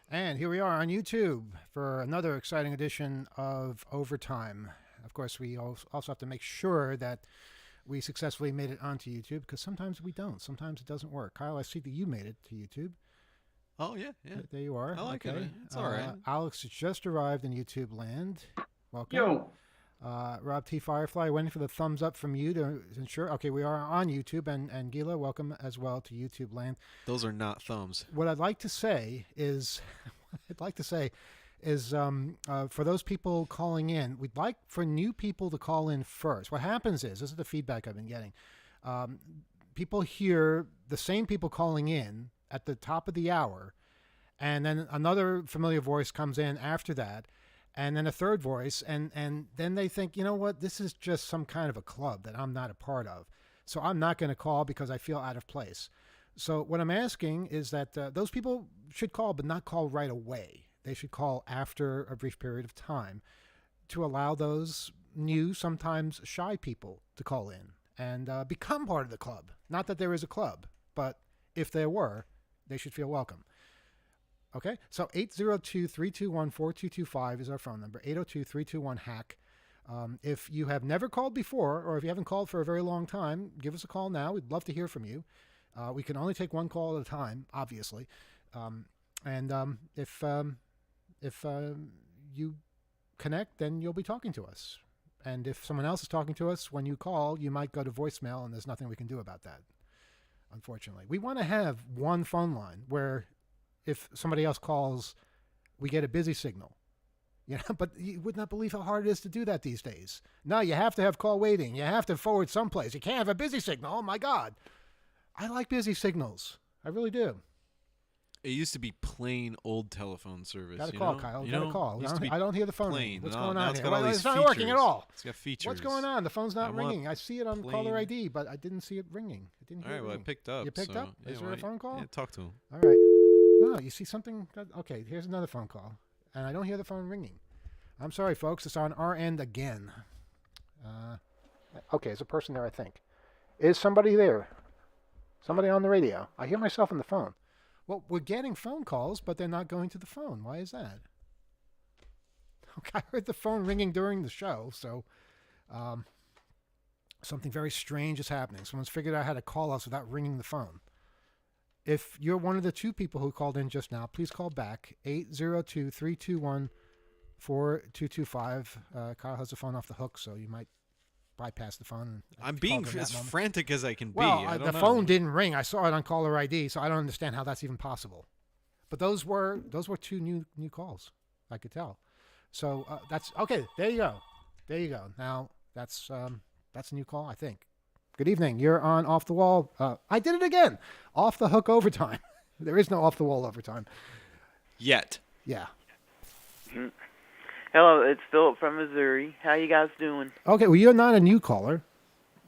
And here we are on YouTube for another exciting edition of Overtime. Of course, we also have to make sure that we successfully made it onto YouTube because sometimes we don't. Sometimes it doesn't work. Kyle, I see that you made it to YouTube. Oh, yeah. There you are. I like okay. it. It's all right. Alex has just arrived in YouTube land. Welcome. Yo. Rob T. Firefly, waiting for the thumbs up from you to ensure. Okay, we are on YouTube, and Gila, welcome as well to YouTube land. Those are not thumbs. What I'd like to say is, for those people calling in, we'd like for new people to call in first. What happens is, this is the feedback I've been getting. People hear the same people calling in at the top of the hour, and then another familiar voice comes in after that, and then a third voice, and then they think, you know what, this is just some kind of a club that I'm not a part of. So I'm not going to call because I feel out of place. So what I'm asking is that those people should call, but not call right away. They should call after a brief period of time to allow those new, sometimes shy people to call in and become part of the club. Not that there is a club, but if there were, they should feel welcome. Okay, so 802-321-4225 is our phone number, 802-321-HACK. If you have never called before, or if you haven't called for a very long time, give us a call now. We'd love to hear from you. We can only take one call at a time, obviously. If you connect, then you'll be talking to us. And if someone else is talking to us, when you call, you might go to voicemail, and there's nothing we can do about that, unfortunately. We want to have one phone line where if somebody else calls, we get a busy signal. But you would not believe how hard it is to do that these days. No, you have to have call waiting. You have to forward someplace. You can't have a busy signal. Oh, my God. I like busy signals. I really do. It used to be plain old telephone service. Got a call, Kyle. Got a call. I don't hear the phone ringing. What's going on here? It's not working at all. It's got features. What's going on? The phone's not ringing. I see it on caller ID, but I didn't see it ringing. I didn't hear it ringing. I picked up. You picked up? Is there a phone call? Yeah, talk to him. All right. No, you see something? Okay, here's another phone call. And I don't hear the phone ringing. I'm sorry, folks. It's on our end again. Okay, there's a person there, I think. Is somebody there? Somebody on the radio. I hear myself on the phone. Well, we're getting phone calls, but they're not going to the phone. Why is that? Okay, I heard the phone ringing during the show, so something very strange is happening. Someone's figured out how to call us without ringing the phone. If you're one of the two people who called in just now, please call back, 802-321-4225. Kyle has the phone off the hook, so you might bypass the phone. I'm being as frantic as I can be. Well, the phone didn't ring. I saw it on caller ID, so I don't understand how that's even possible. But those were two new calls. I could tell. So that's okay. There you go. Now that's a new call, I think. Good evening. You're on Off the Wall. I did it again. Off the Hook Overtime. There is no Off the Wall Overtime. Yet. Yeah. Hello, it's Philip from Missouri. How you guys doing? Okay, well, you're not a new caller.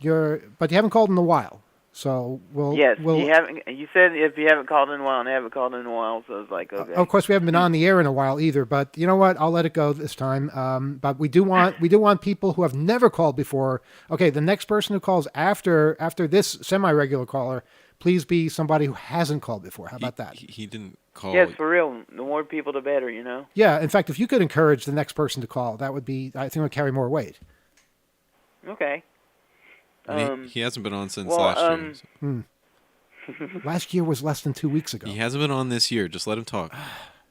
But you haven't called in a while. So Yes, you haven't. You said if you haven't called in a while, and I haven't called in a while, so it's like okay. Of course, we haven't been on the air in a while either. But you know what? I'll let it go this time. But we do want people who have never called before. Okay, the next person who calls after this semi-regular caller, please be somebody who hasn't called before. How about that? He didn't call. Yes, for real. The more people, the better. Yeah. In fact, if you could encourage the next person to call, that would be. I think it would carry more weight. Okay. He hasn't been on since last year. So. Last year was less than 2 weeks ago. He hasn't been on this year. Just let him talk.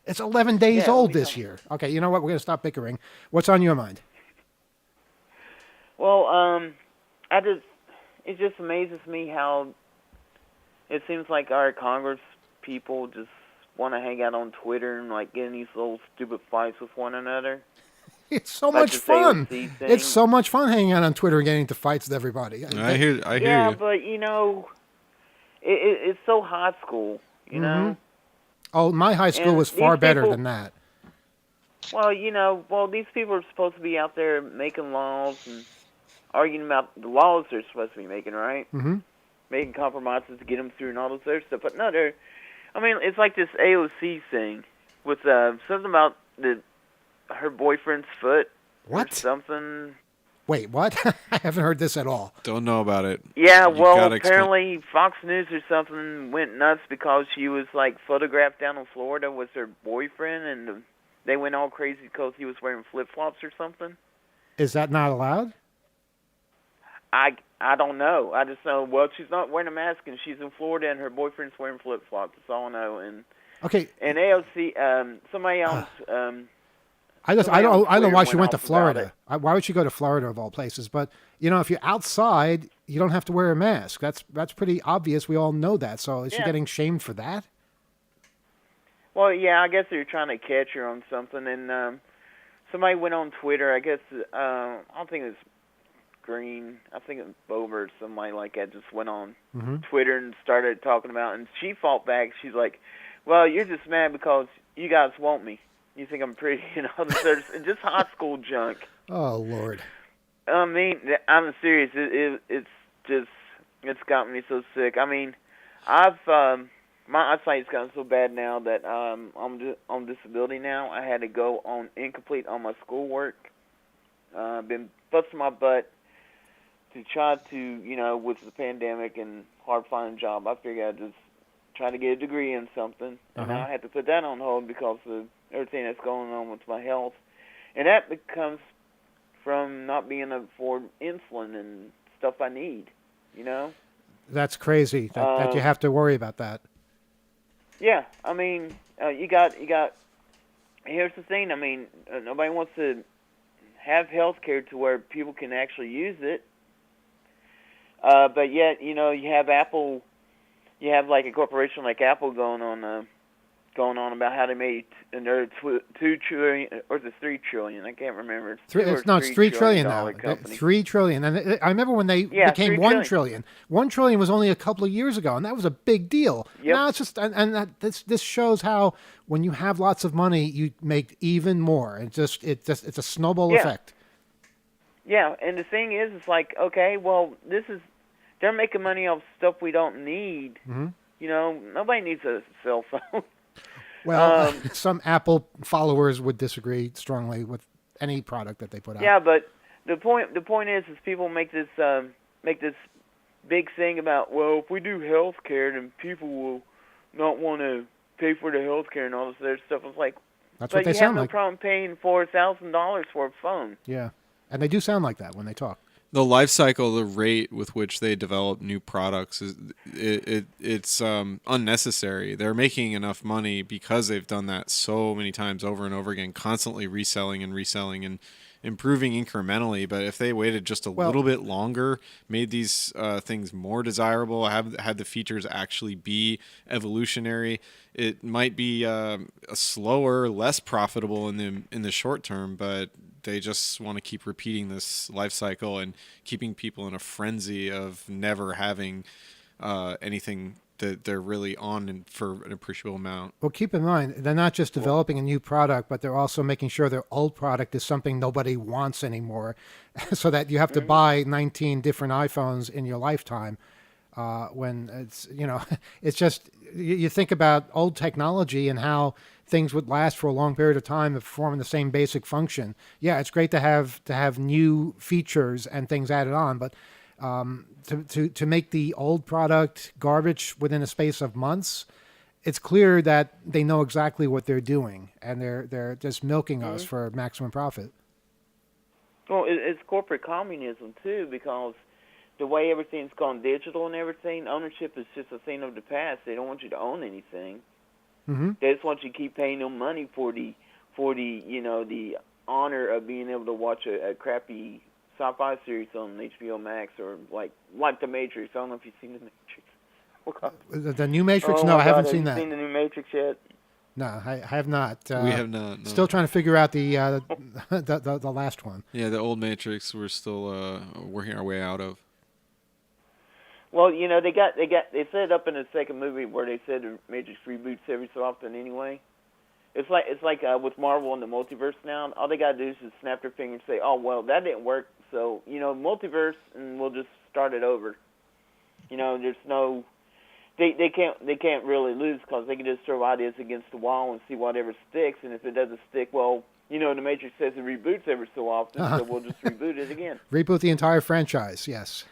It's 11 days old this year. Okay, you know what? We're going to stop bickering. What's on your mind? Well, it just amazes me how it seems like our Congress people just want to hang out on Twitter and like get in these little stupid fights with one another. It's so much fun. It's so much fun hanging out on Twitter and getting into fights with everybody. I hear you. Yeah, but it's so high school, you know. Oh, my high school was far better than that. Well, these people are supposed to be out there making laws and arguing about the laws they're supposed to be making, right? Mm-hmm. Making compromises to get them through and all this other stuff. But no, it's like this AOC thing with something about her boyfriend's foot. What? Or something. Wait, what? I haven't heard this at all. Don't know about it. Yeah, well, apparently Fox News or something went nuts because she was, like, photographed down in Florida with her boyfriend, and they went all crazy because he was wearing flip-flops or something. Is that not allowed? I don't know. I just know, well, she's not wearing a mask, and she's in Florida, and her boyfriend's wearing flip-flops. That's all I know. And okay. And AOC, somebody else... I don't know why she went to Florida. Why would she go to Florida of all places? But if you're outside, you don't have to wear a mask. That's pretty obvious. We all know that. So is she getting shamed for that? Well, yeah, I guess they're trying to catch her on something. And somebody went on Twitter. I guess I don't think it was Green. I think it was Bober or somebody like that. Just went on Twitter and started talking about it. And she fought back. She's like, "Well, you're just mad because you guys want me. You think I'm pretty, just high school junk." Oh, Lord. I mean, I'm serious. It's gotten me so sick. I mean, my eyesight's gotten so bad now that I'm on disability now. I had to go on incomplete on my schoolwork. I've been busting my butt to try to, with the pandemic and hard finding a job, I figured I'd just try to get a degree in something. And now I have to put that on hold because of everything that's going on with my health. And that becomes from not being able to afford insulin and stuff I need, That's crazy that you have to worry about that. Yeah, I mean, you got. Here's the thing. I mean, nobody wants to have health care to where people can actually use it. But yet, you have Apple. You have like a corporation like Apple going on about how they made another $2 trillion, or is it $3 trillion? I can't remember. It's $3 trillion now. $3 trillion, and I remember when they became $1 trillion. $1 trillion was only a couple of years ago, and that was a big deal. Yep. Now it's just, this shows how when you have lots of money, you make even more. It's a snowball effect. Yeah, and the thing is, it's like, okay, well, they're making money off stuff we don't need. Nobody needs a cell phone. Well, some Apple followers would disagree strongly with any product that they put out. Yeah, but the point is people make this big thing about, well, if we do health care, then people will not want to pay for the health care and all this other stuff. It's like, that's what they sound like. You have no problem paying $4,000 for a phone. Yeah, and they do sound like that when they talk. The life cycle, the rate with which they develop new products it's unnecessary. They're making enough money because they've done that so many times over and over again, constantly reselling and improving incrementally. But if they waited just a little bit longer, made these things more desirable, had the features actually be evolutionary, it might be slower, less profitable in the short term, but they just want to keep repeating this life cycle and keeping people in a frenzy of never having anything that they're really on for an appreciable amount. Well, keep in mind, they're not just developing a new product, but they're also making sure their old product is something nobody wants anymore, so that you have to buy 19 different iPhones in your lifetime. When it's just, you think about old technology and how things would last for a long period of time performing the same basic function. Yeah, it's great to have new features and things added on, but to make the old product garbage within a space of months, it's clear that they know exactly what they're doing, and they're just milking us for maximum profit. Well, it's corporate communism too, because the way everything's gone digital and everything, ownership is just a thing of the past. They don't want you to own anything. They just want you to keep paying them money for the the honor of being able to watch a crappy sci-fi series on HBO Max, or like The Matrix. I don't know if you've seen The Matrix. The new Matrix? No, I haven't seen that. Have you seen the new Matrix yet? No, I have not. We have not. No. Still trying to figure out the last one. Yeah, the old Matrix we're still working our way out of. Well, they set it up in the second movie where they said the Matrix reboots every so often anyway. It's like with Marvel and the multiverse now. All they gotta do is just snap their finger and say, "Oh well, that didn't work. So multiverse, and we'll just start it over." There's no, they can't really lose because they can just throw ideas against the wall and see whatever sticks. And if it doesn't stick, well, The Matrix says it reboots every so often, so we'll just reboot it again. Reboot the entire franchise. Yes.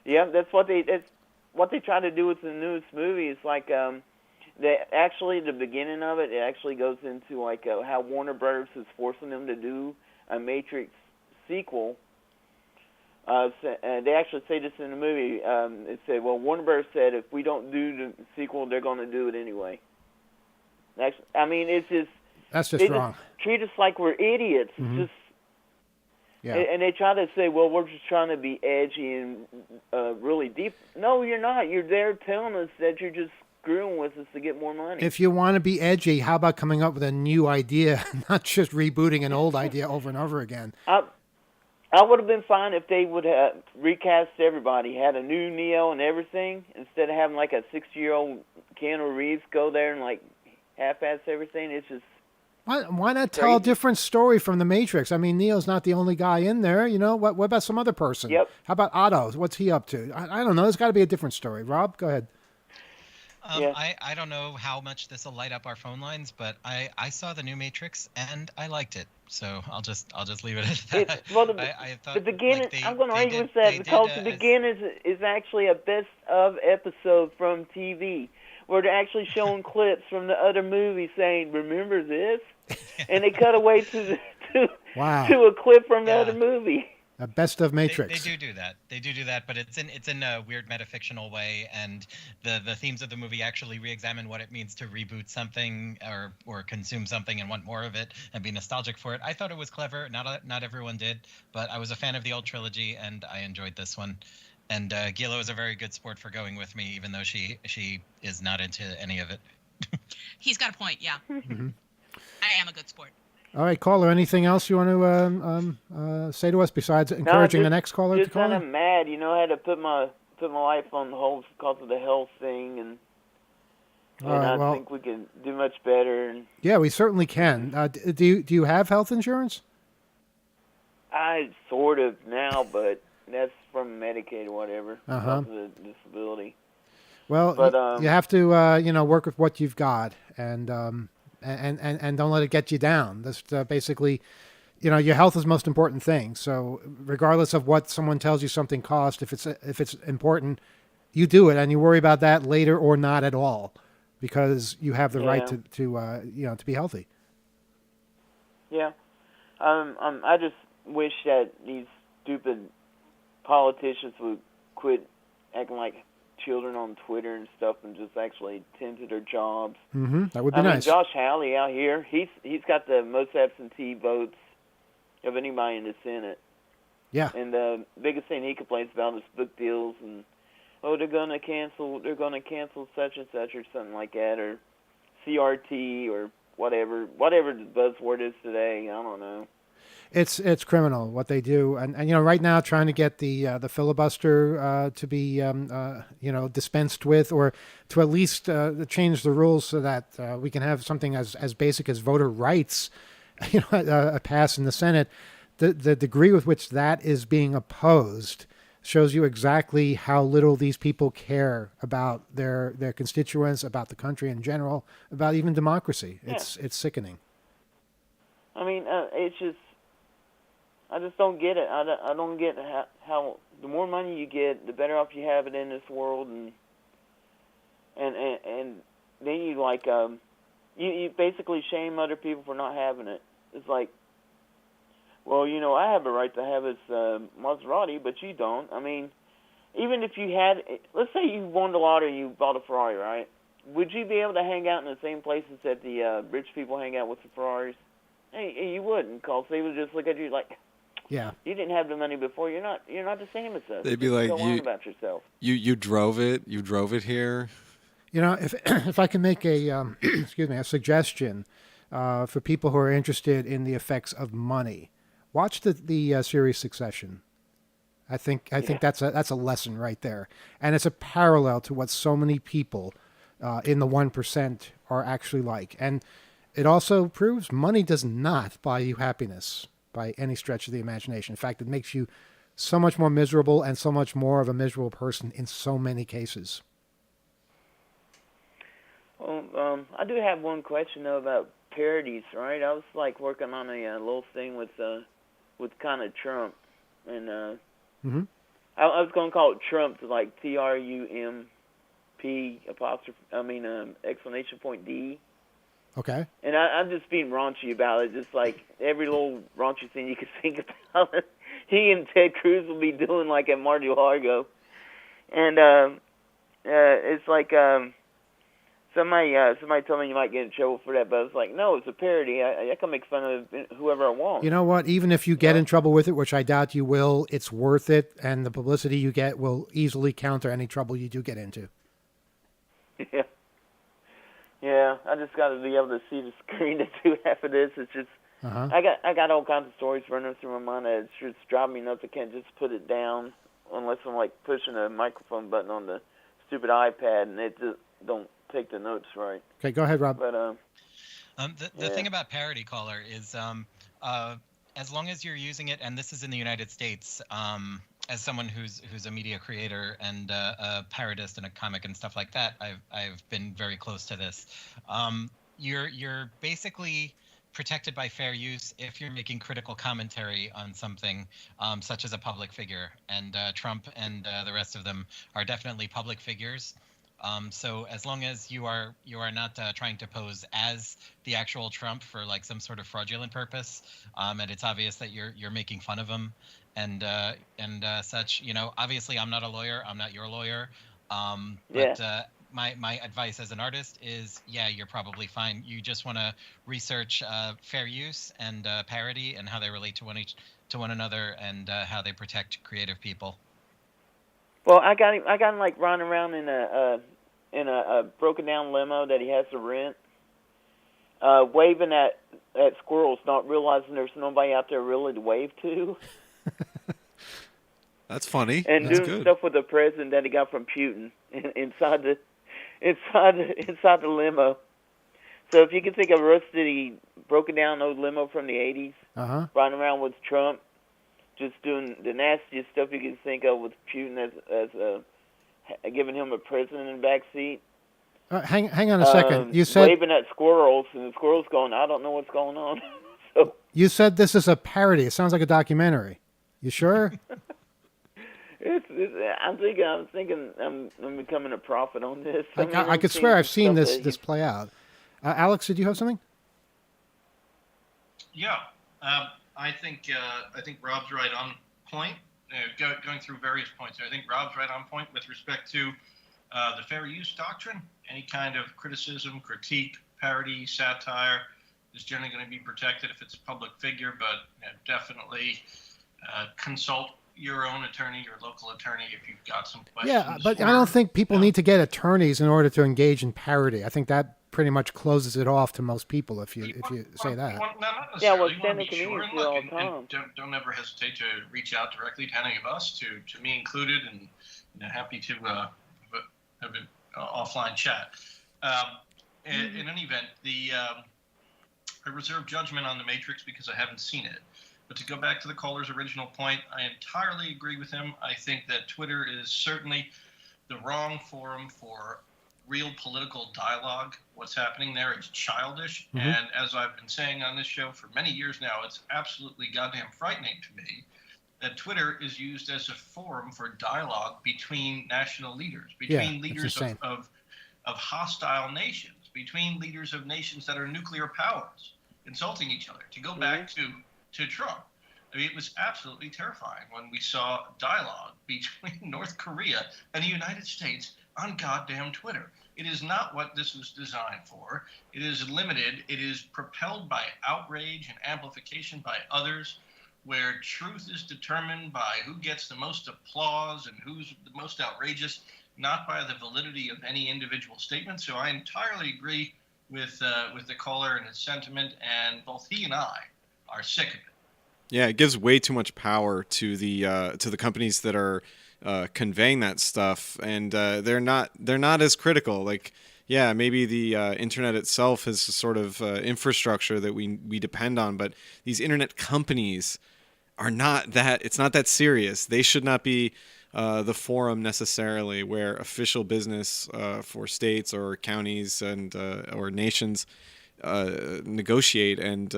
Yeah, that's what they try to do with the newest movie. It's like the beginning of it actually goes into like how Warner Brothers is forcing them to do a Matrix sequel. They actually say this in the movie. It said, well, Warner Brothers said if we don't do the sequel, they're going to do it anyway. It's just... That's just wrong. Just treat us like we're idiots. Mm-hmm. Just, yeah. And they try to say, well, we're just trying to be edgy and really deep. No, you're not. You're there telling us that you're just screwing with us to get more money. If you want to be edgy, how about coming up with a new idea, not just rebooting an old idea over and over again? I would have been fine if they would have recast everybody, had a new Neo and everything, instead of having like a 60-year-old Keanu Reeves go there and like half-ass everything. It's just... Why not tell a different story from The Matrix? I mean, Neo's not the only guy in there. What about some other person? Yep. How about Otto? What's he up to? I don't know. There's got to be a different story. Rob, go ahead. Yeah. I don't know how much this will light up our phone lines, but I saw the new Matrix and I liked it. So I'll just leave it at that. I thought the beginning. like I'm going to argue with that because the beginning is actually a best of episode from TV, where they're actually showing clips from the other movie saying, "Remember this?" and they cut away to a clip from the other movie. A best of Matrix. They do that. They do that, but it's in a weird metafictional way, and the themes of the movie actually re-examine what it means to reboot something or consume something and want more of it and be nostalgic for it. I thought it was clever. Not everyone did, but I was a fan of the old trilogy, and I enjoyed this one. And Gilo is a very good sport for going with me, even though she is not into any of it. He's got a point, yeah. Mm-hmm. I am a good sport. All right, caller, anything else you want to say to us besides encouraging the next caller to call in? Just kind of mad, I had to put my life on hold because of the health thing, and I think we can do much better. Yeah, we certainly can. Do you have health insurance? I sort of now, but that's from Medicaid or whatever, because of the disability. Well, but, you have to work with what you've got, and don't let it get you down. That's basically, your health is the most important thing. So regardless of what someone tells you something costs, if it's important, you do it, and you worry about that later or not at all, because you have the right to be healthy. Yeah, I just wish that these stupid politicians would quit acting like children on Twitter and stuff and just actually tend to their jobs. Mm-hmm. That would be nice. Josh Hawley out here, he's got the most absentee votes of anybody in the Senate. Yeah. And the biggest thing he complains about is book deals and they're gonna cancel such and such or something like that, or CRT or whatever the buzzword is today. I don't know. It's criminal what they do, and right now trying to get the filibuster to be dispensed with, or to at least change the rules so that we can have something as basic as voter rights, pass in the Senate. The degree with which that is being opposed shows you exactly how little these people care about their constituents, about the country in general, about even democracy. Yeah. It's sickening. I mean, it's just. I just don't get it. I don't get how the more money you get, the better off you have it in this world, and then you you basically shame other people for not having it. It's like, well, I have a right to have this Maserati, but you don't. I mean, even if you had, let's say you won the lottery and you bought a Ferrari, right? Would you be able to hang out in the same places that the rich people hang out with the Ferraris? Hey, you wouldn't, because they would just look at you like, yeah, you didn't have the money before. You're not the same as us. They'd be like, go on about yourself. You drove it. You drove it here. If I can make a a suggestion for people who are interested in the effects of money, watch the series Succession. I think that's a lesson right there, and it's a parallel to what so many people in the 1% are actually like, and it also proves money does not buy you happiness by any stretch of the imagination. In fact, it makes you so much more miserable and so much more of a miserable person in so many cases. Well, I do have one question, though, about parodies, right? I was like working on a little thing with kind of Trump, and Mm-hmm. I was gonna call it Trump, like TRUMP exclamation point D. Okay. And I'm just being raunchy about it, just like every little raunchy thing you could think about. He and Ted Cruz will be doing like at Mar-a-Lago, and it's like somebody told me you might get in trouble for that, but I was like, no, it's a parody. I can make fun of whoever I want. You know what? Even if you get in trouble with it, which I doubt you will, it's worth it, and the publicity you get will easily counter any trouble you do get into. Yeah. Yeah, I just got to be able to see the screen to do half of this. It's just, I got all kinds of stories running through my mind that it's just driving me nuts. I can't just put it down unless I'm like pushing a microphone button on the stupid iPad, and it just don't take the notes right. Okay, go ahead, Rob. But the thing about parody caller is as long as you're using it, and this is in the United States, as someone who's a media creator and a parodist and a comic and stuff like that, I've been very close to this. You're basically protected by fair use if you're making critical commentary on something, such as a public figure. And Trump and the rest of them are definitely public figures. So as long as you are not trying to pose as the actual Trump for like some sort of fraudulent purpose, and it's obvious that you're making fun of him and such, obviously I'm not a lawyer, I'm not your lawyer, but my advice as an artist is, you're probably fine. You just want to research fair use and parody and how they relate to one another and how they protect creative people. Well, I got him like running around in a broken down limo that he has to rent, waving at squirrels, not realizing there's nobody out there really to wave to. That's funny. And That's doing good. stuff with the president that he got from Putin inside the limo. So if you can think of a rusty, broken down old limo from the '80s, riding around with Trump, just doing the nastiest stuff you can think of with Putin as giving him a president in the back seat. Hang on a second. You said waving at squirrels, and the squirrels going, I don't know what's going on. So you said this is a parody. It sounds like a documentary. You sure? I'm thinking I'm becoming a prophet on this. I could swear I've seen this play out. Alex, did you have something? Yeah, I think Rob's right on point. Going through various points, I think Rob's right on point with respect to the fair use doctrine. Any kind of criticism, critique, parody, satire is generally going to be protected if it's a public figure, but definitely consult your own attorney, your local attorney, if you've got some questions. Yeah, but I don't think people need to get attorneys in order to engage in parody. I think that pretty much closes it off to most people if you say that. Well, not necessarily. Yeah, well, You wanna be stand-up sure, comedians do all the and time. don't ever hesitate to reach out directly to any of us, to me included, and happy to have an offline chat. In any event, I reserve judgment on The Matrix because I haven't seen it. But to go back to the caller's original point, I entirely agree with him. I think that Twitter is certainly the wrong forum for real political dialogue. What's happening there is childish. Mm-hmm. And as I've been saying on this show for many years now, it's absolutely goddamn frightening to me that Twitter is used as a forum for dialogue between national leaders, between leaders of hostile nations, between leaders of nations that are nuclear powers, insulting each other. To go back to Trump, I mean, it was absolutely terrifying when we saw dialogue between North Korea and the United States on goddamn Twitter. It is not what this was designed for. It is limited. It is propelled by outrage and amplification by others, where truth is determined by who gets the most applause and who's the most outrageous, not by the validity of any individual statement. So I entirely agree with the caller and his sentiment, and both he and I are sick of it. Yeah, it gives way too much power to the companies that are conveying that stuff, and they're not as critical. Like, yeah, maybe the internet itself is a sort of infrastructure that we depend on, but these internet companies are not that. It's not that serious. They should not be the forum necessarily where official business for states or counties and or nations negotiate and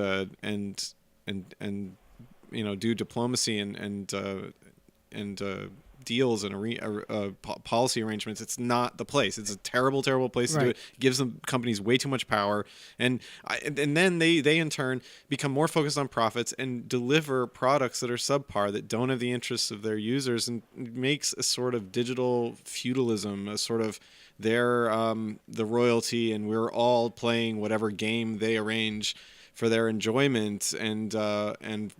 do diplomacy and deals and policy arrangements. It's not the place. It's a terrible place to do it. It gives them companies way too much power, and then they in turn become more focused on profits and deliver products that are subpar, that don't have the interests of their users, and makes a sort of digital feudalism, a sort of their the royalty, and we're all playing whatever game they arrange for their enjoyment and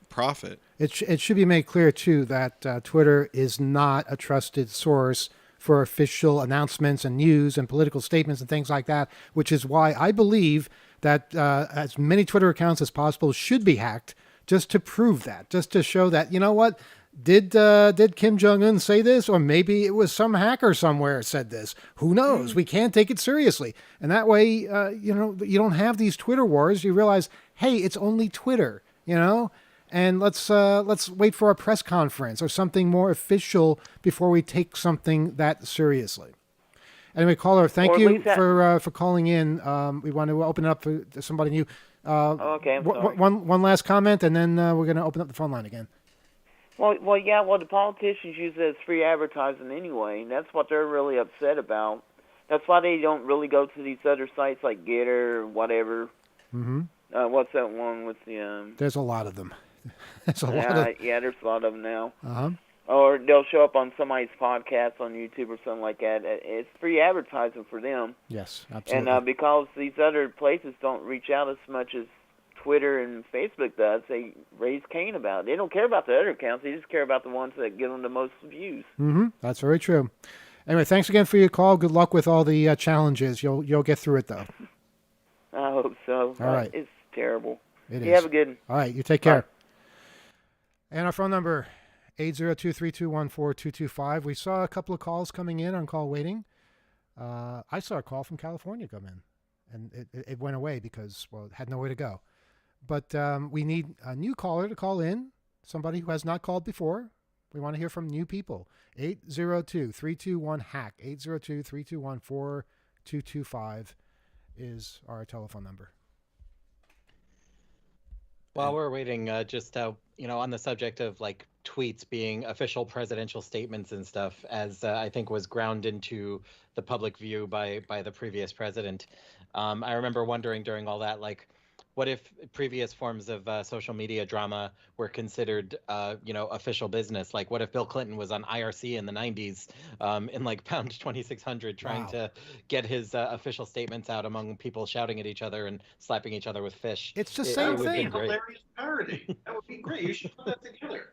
profit. It should be made clear, too, that Twitter is not a trusted source for official announcements and news and political statements and things like that, which is why I believe that as many Twitter accounts as possible should be hacked, just to prove that, just to show that, you know what, did Kim Jong-un say this? Or maybe it was some hacker somewhere said this. Who knows? We can't take it seriously. And that way, you don't have these Twitter wars. You realize, hey, it's only Twitter, and let's wait for a press conference or something more official before we take something that seriously. Anyway, caller, thank you for calling in. We want to open it up for somebody new. Okay, I'm sorry. One last comment, and then we're going to open up the phone line again. Well, the politicians use it as free advertising anyway, and that's what they're really upset about. That's why they don't really go to these other sites like Getter or whatever. Mm-hmm. What's that one with the... There's a lot of them. there's a lot of them now. Uh-huh. Or they'll show up on somebody's podcast on YouTube or something like that. It's free advertising for them. Yes, absolutely. And because these other places don't reach out as much as Twitter and Facebook does, they raise Cain about it. They don't care about the other accounts. They just care about the ones that give them the most views. Mm-hmm. That's very true. Anyway, thanks again for your call. Good luck with all the challenges. You'll get through it, though. I hope so. All right. It's terrible. It You is. have a good one. All right. You take care. And our phone number, 802-321-4225. We saw a couple of calls coming in on call waiting. I saw a call from California come in, and it went away because, it had nowhere to go. But we need a new caller to call in, somebody who has not called before. We want to hear from new people. 802-321-HACK, 802-321-4225 is our telephone number. While we're waiting, just on the subject of like tweets being official presidential statements and stuff, as I think was ground into the public view by the previous president. I remember wondering during all that, like, what if previous forms of social media drama were considered, official business? Like, what if Bill Clinton was on IRC in the 90s in like pound 2600 trying to get his official statements out among people shouting at each other and slapping each other with fish? It's the same thing. That would be a hilarious parody. That would be great. You should put that together.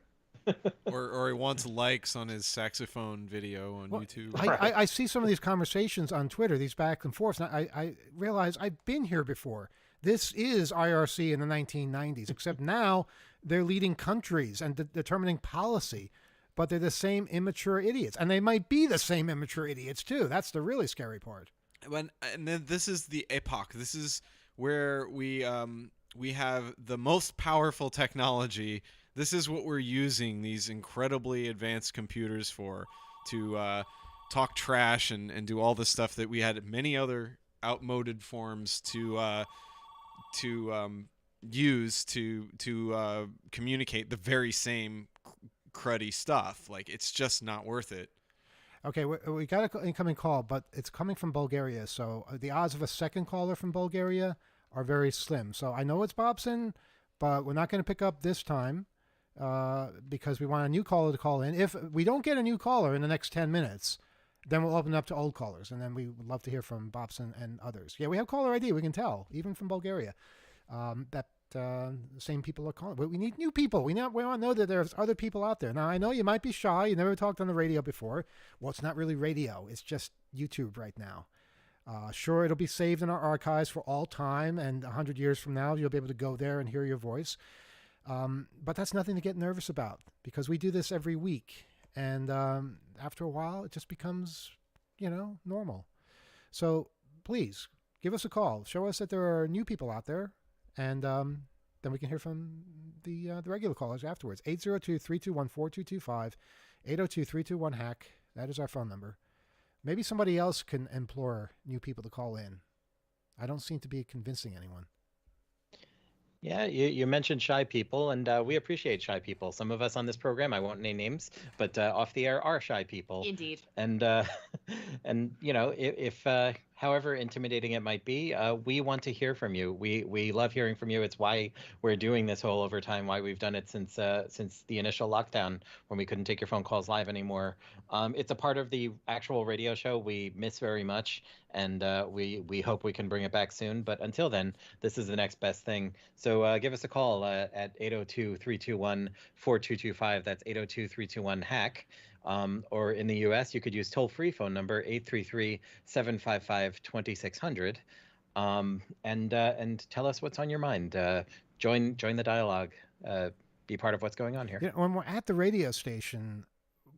or he wants likes on his saxophone video on YouTube. I see some of these conversations on Twitter, these back and forth, and I realize I've been here before. This is IRC in the 1990s, except now they're leading countries and determining policy, but they're the same immature idiots. And they might be the same immature idiots, too. That's the really scary part. And then this is the epoch. This is where we have the most powerful technology. This is what we're using these incredibly advanced computers for, to talk trash and do all the stuff that we had many other outmoded forms to use to communicate the very same cruddy stuff. Like, it's just not worth it. Okay, we got an incoming call, but it's coming from Bulgaria, so the odds of a second caller from Bulgaria are very slim. So I know it's Bobson, but we're not going to pick up this time because we want a new caller to call in. If we don't get a new caller in the next 10 minutes, then we'll open up to old callers, and then we would love to hear from Bobson and others. Yeah, we have caller ID. We can tell, even from Bulgaria, that the same people are calling. But we need new people. We want to know that there's other people out there. Now, I know you might be shy. You never talked on the radio before. Well, it's not really radio. It's just YouTube right now. Sure, it'll be saved in our archives for all time, and 100 years from now, you'll be able to go there and hear your voice. But that's nothing to get nervous about, because we do this every week. And after a while, it just becomes, normal. So please give us a call. Show us that there are new people out there, and then we can hear from the regular callers afterwards. 802-321-4225, 802-321-HACK. That is our phone number. Maybe somebody else can implore new people to call in. I don't seem to be convincing anyone. Yeah, you mentioned shy people, and we appreciate shy people. Some of us on this program, I won't name names, but off the air are shy people. Indeed. And and if however intimidating it might be, we want to hear from you. We love hearing from you. It's why we're doing this whole overtime. Why we've done it since the initial lockdown when we couldn't take your phone calls live anymore. It's a part of the actual radio show we miss very much, and we hope we can bring it back soon. But until then, this is the next best thing. So give us a call at 802-321-4225. That's 802-321-HACK. Or in the U.S., you could use toll-free phone number 833-755-2600. And tell us what's on your mind. Join the dialogue. Be part of what's going on here. You know, when we're at the radio station,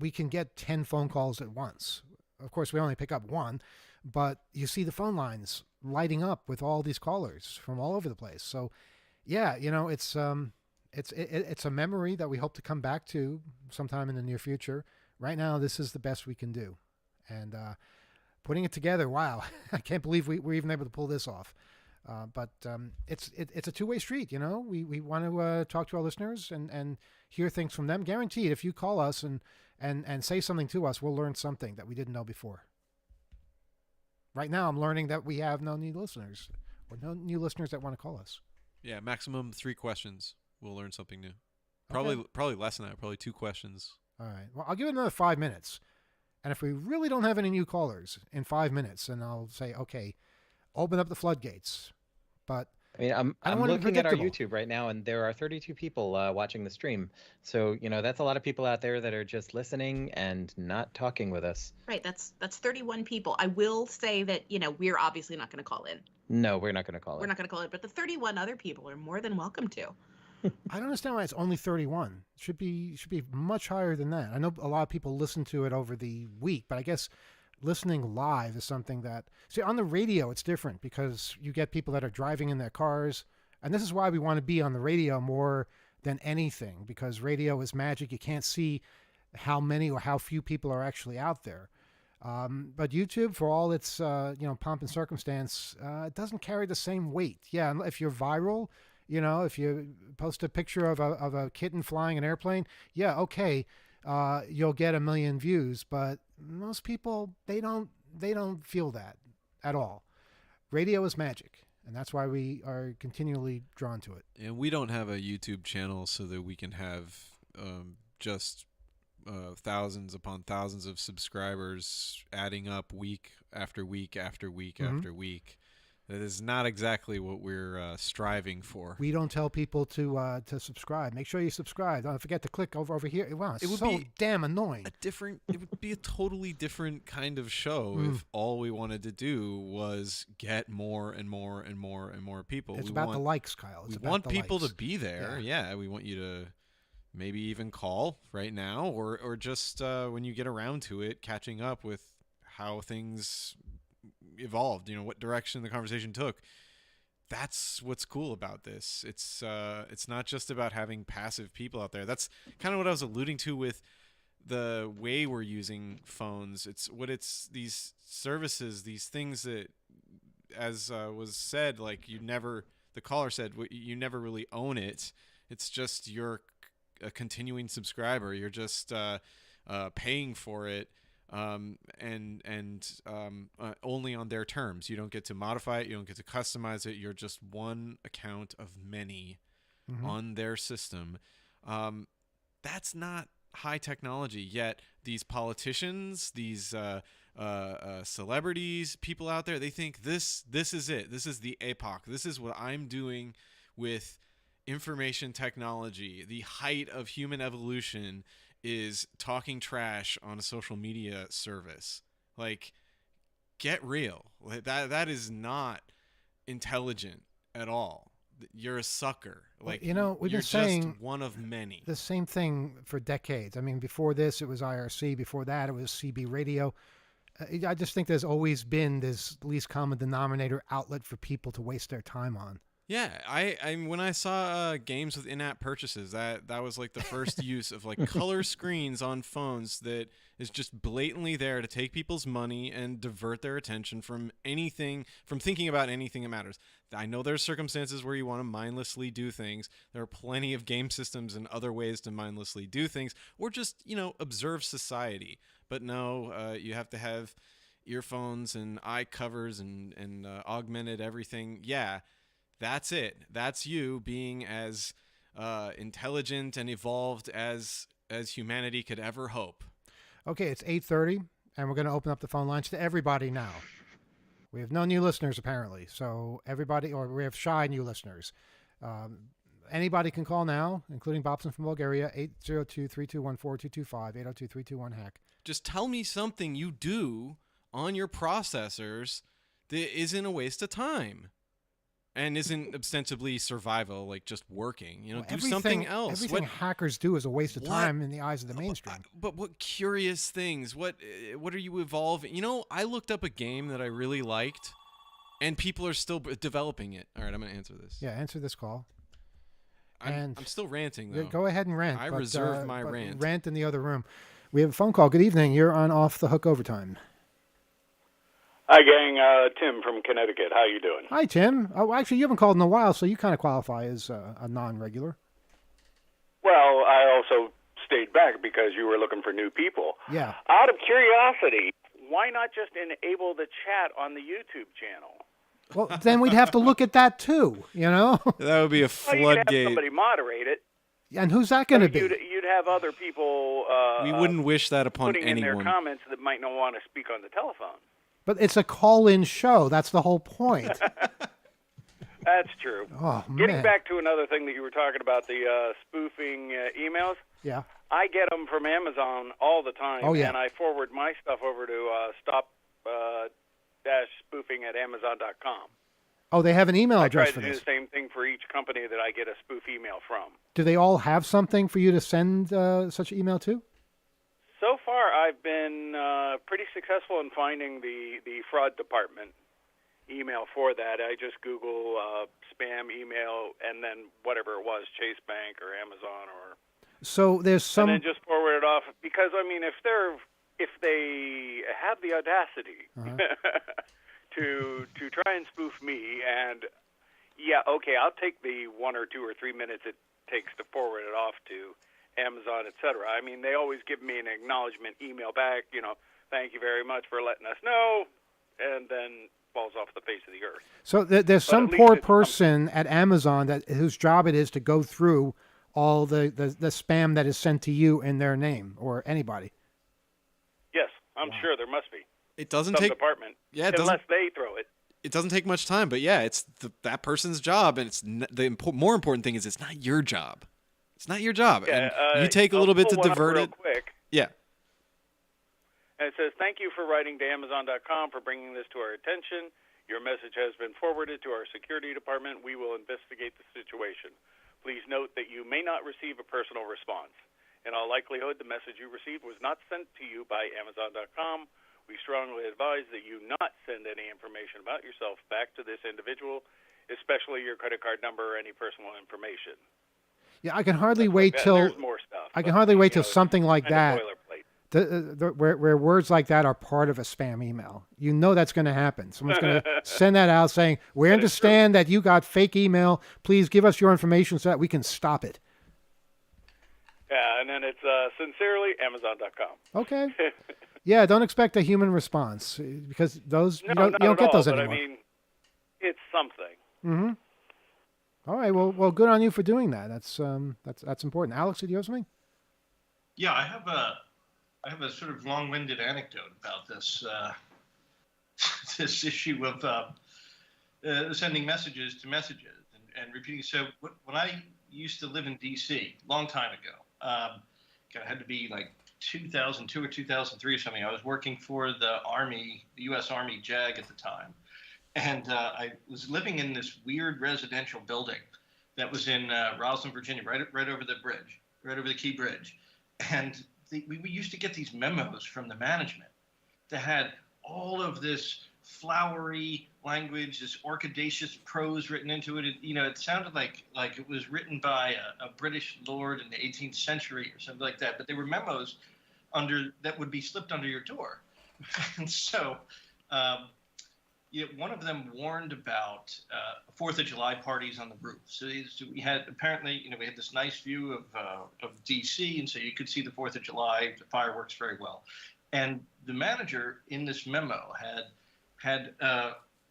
we can get 10 phone calls at once. Of course, we only pick up one, but you see the phone lines lighting up with all these callers from all over the place. So, yeah, you know, it's a memory that we hope to come back to sometime in the near future. Right now, this is the best we can do, and putting it together. Wow, I can't believe we're even able to pull this off. But it's a two-way street. You know, we want to talk to our listeners and hear things from them. Guaranteed, if you call us and say something to us, we'll learn something that we didn't know before. Right now, I'm learning that we have no new listeners or no new listeners that want to call us. Yeah, maximum 3 questions. We'll learn something new. Okay. Probably less than that. Probably 2 questions. All right. Well, I'll give it another 5 minutes. And if we really don't have any new callers in 5 minutes, then I'll say, okay, open up the floodgates. But I mean, I'm I don't want to be looking at our predictable. YouTube right now, and there are 32 people watching the stream. So, that's a lot of people out there that are just listening and not talking with us. Right. That's 31 people. I will say that, we're obviously not going to call in. No, we're not going to call it. We're not going to call it, but the 31 other people are more than welcome to. I don't understand why it's only 31. Should be much higher than that. I know a lot of people listen to it over the week, but I guess listening live is something that, see, on the radio it's different because you get people that are driving in their cars, and this is why we want to be on the radio more than anything, because radio is magic. You can't see how many or how few people are actually out there. But YouTube, for all its pomp and circumstance, it doesn't carry the same weight. Yeah, and if you're viral, if you post a picture of a kitten flying an airplane, yeah, okay, you'll get 1 million views. But most people, they don't feel that at all. Radio is magic, and that's why we are continually drawn to it. And we don't have a YouTube channel so that we can have just thousands upon thousands of subscribers adding up week after week after week after week. That is not exactly what we're striving for. We don't tell people to subscribe. Make sure you subscribe. Don't forget to click over here. Wow, it's so damn annoying. It would be a totally different kind of show if all we wanted to do was get more and more and more and more people. It's about the likes, Kyle. We want people to be there. Yeah, we want you to maybe even call right now or just when you get around to it, catching up with how things evolved, what direction the conversation took. That's what's cool about this. It's not just about having passive people out there. That's kind of what I was alluding to with the way we're using phones. It's these services, these things that, as was said, like the caller said, you never really own it. It's just you're a continuing subscriber. You're just paying for it. Only on their terms. You don't get to modify it. You don't get to customize it. You're just one account of many on their system. That's not high technology. Yet these politicians, these celebrities, people out there, they think this is it. This is the epoch. This is what I'm doing with information technology. The height of human evolution is talking trash on a social media service. Like, get real. That is not intelligent at all. You're a sucker. Like, we've been you're saying just one of many. the same thing for decades. I mean, before this, it was IRC. Before that, it was CB radio. I just think there's always been this least common denominator outlet for people to waste their time on. Yeah, I when I saw games with in-app purchases, that was like the first use of like color screens on phones that is just blatantly there to take people's money and divert their attention from thinking about anything that matters. I know there's circumstances where you want to mindlessly do things. There are plenty of game systems and other ways to mindlessly do things, or just observe society. But no, you have to have earphones and eye covers and augmented everything. Yeah. That's it. That's you being as intelligent and evolved as humanity could ever hope. Okay, it's 8:30, and we're going to open up the phone lines to everybody now. We have no new listeners, apparently. So everybody, or we have shy new listeners. Anybody can call now, including Bobson from Bulgaria, 802-321-4225, 802-321-HACK. Just tell me something you do on your processors that isn't a waste of time. And isn't ostensibly survival, like just working. Do something else. Everything hackers do is a waste of time in the eyes of the mainstream. But what curious things? What are you evolving? I looked up a game that I really liked, and people are still developing it. All right, I'm going to answer this. Yeah, answer this call. I'm still ranting, though. Go ahead and rant. I reserve my rant. Rant in the other room. We have a phone call. Good evening. You're on Off the Hook Overtime. Hi, gang. Tim from Connecticut. How you doing? Hi, Tim. Oh, actually, you haven't called in a while, so you kind of qualify as a non-regular. Well, I also stayed back because you were looking for new people. Yeah. Out of curiosity, why not just enable the chat on the YouTube channel? Well, then we'd have to look at that too, That would be a floodgate. Well, you'd have somebody moderate it. And who's that going to be? You'd have other people we wouldn't wish that upon putting anyone. in their comments that might not want to speak on the telephone. But it's a call-in show. That's the whole point. That's true. Oh, man. Getting back to another thing that you were talking about, the spoofing emails. Yeah. I get them from Amazon all the time. Oh, yeah. And I forward my stuff over to stop-spoofing@amazon.com. Oh, they have an email address for I try to this. do the same thing for each company that I get a spoof email from. Do they all have something for you to send such an email to? So far, I've been pretty successful in finding the fraud department email for that. I just Google spam email and then whatever it was, Chase Bank or Amazon or. So there's some. And then just forward it off because I mean, if they have the audacity to try and spoof me, and yeah, okay, I'll take the 1 or 2 or 3 minutes it takes to forward it off to Amazon, etc. I mean, they always give me an acknowledgement email back, thank you very much for letting us know, and then falls off the face of the earth. So there's some poor person at Amazon whose job it is to go through all the spam that is sent to you in their name or anybody. Yes, I'm sure there must be. It doesn't Some take department, yeah, unless they throw it. It doesn't take much time, but yeah, it's that person's job, and it's more important thing is it's not your job. It's not your job. Yeah, and you take a little bit to divert it. Quick. Yeah. And it says, thank you for writing to Amazon.com for bringing this to our attention. Your message has been forwarded to our security department. We will investigate the situation. Please note that you may not receive a personal response. In all likelihood, the message you received was not sent to you by Amazon.com. We strongly advise that you not send any information about yourself back to this individual, especially your credit card number or any personal information. Yeah, I can hardly wait till There's more stuff. I can hardly wait till something like that, boilerplate. where words like that are part of a spam email. You know that's going to happen. Someone's going to send that out saying, "We understand that you got fake email. Please give us your information so that we can stop it." Yeah, and then it's sincerely Amazon.com. Okay. Yeah, don't expect a human response because those you don't get those anymore. But I mean, it's something. Mm-hmm. All right. Well, good on you for doing that. That's important. Alex, did you have something? Yeah, I have a sort of long-winded anecdote about this this issue of sending messages to messages and repeating. So when I used to live in D.C. a long time ago, it had to be like 2002 or 2003 or something. I was working for the Army, the U.S. Army JAG at the time. And I was living in this weird residential building that was in Rosslyn, Virginia, right over the bridge, right over the Key Bridge. And we used to get these memos from the management that had all of this flowery language, this orchidaceous prose written into it. It sounded like it was written by a British lord in the 18th century or something like that. But they were memos that would be slipped under your door. And so one of them warned about 4th of July parties on the roof. So we had we had this nice view of DC, and so you could see the 4th of July, the fireworks very well. And the manager in this memo had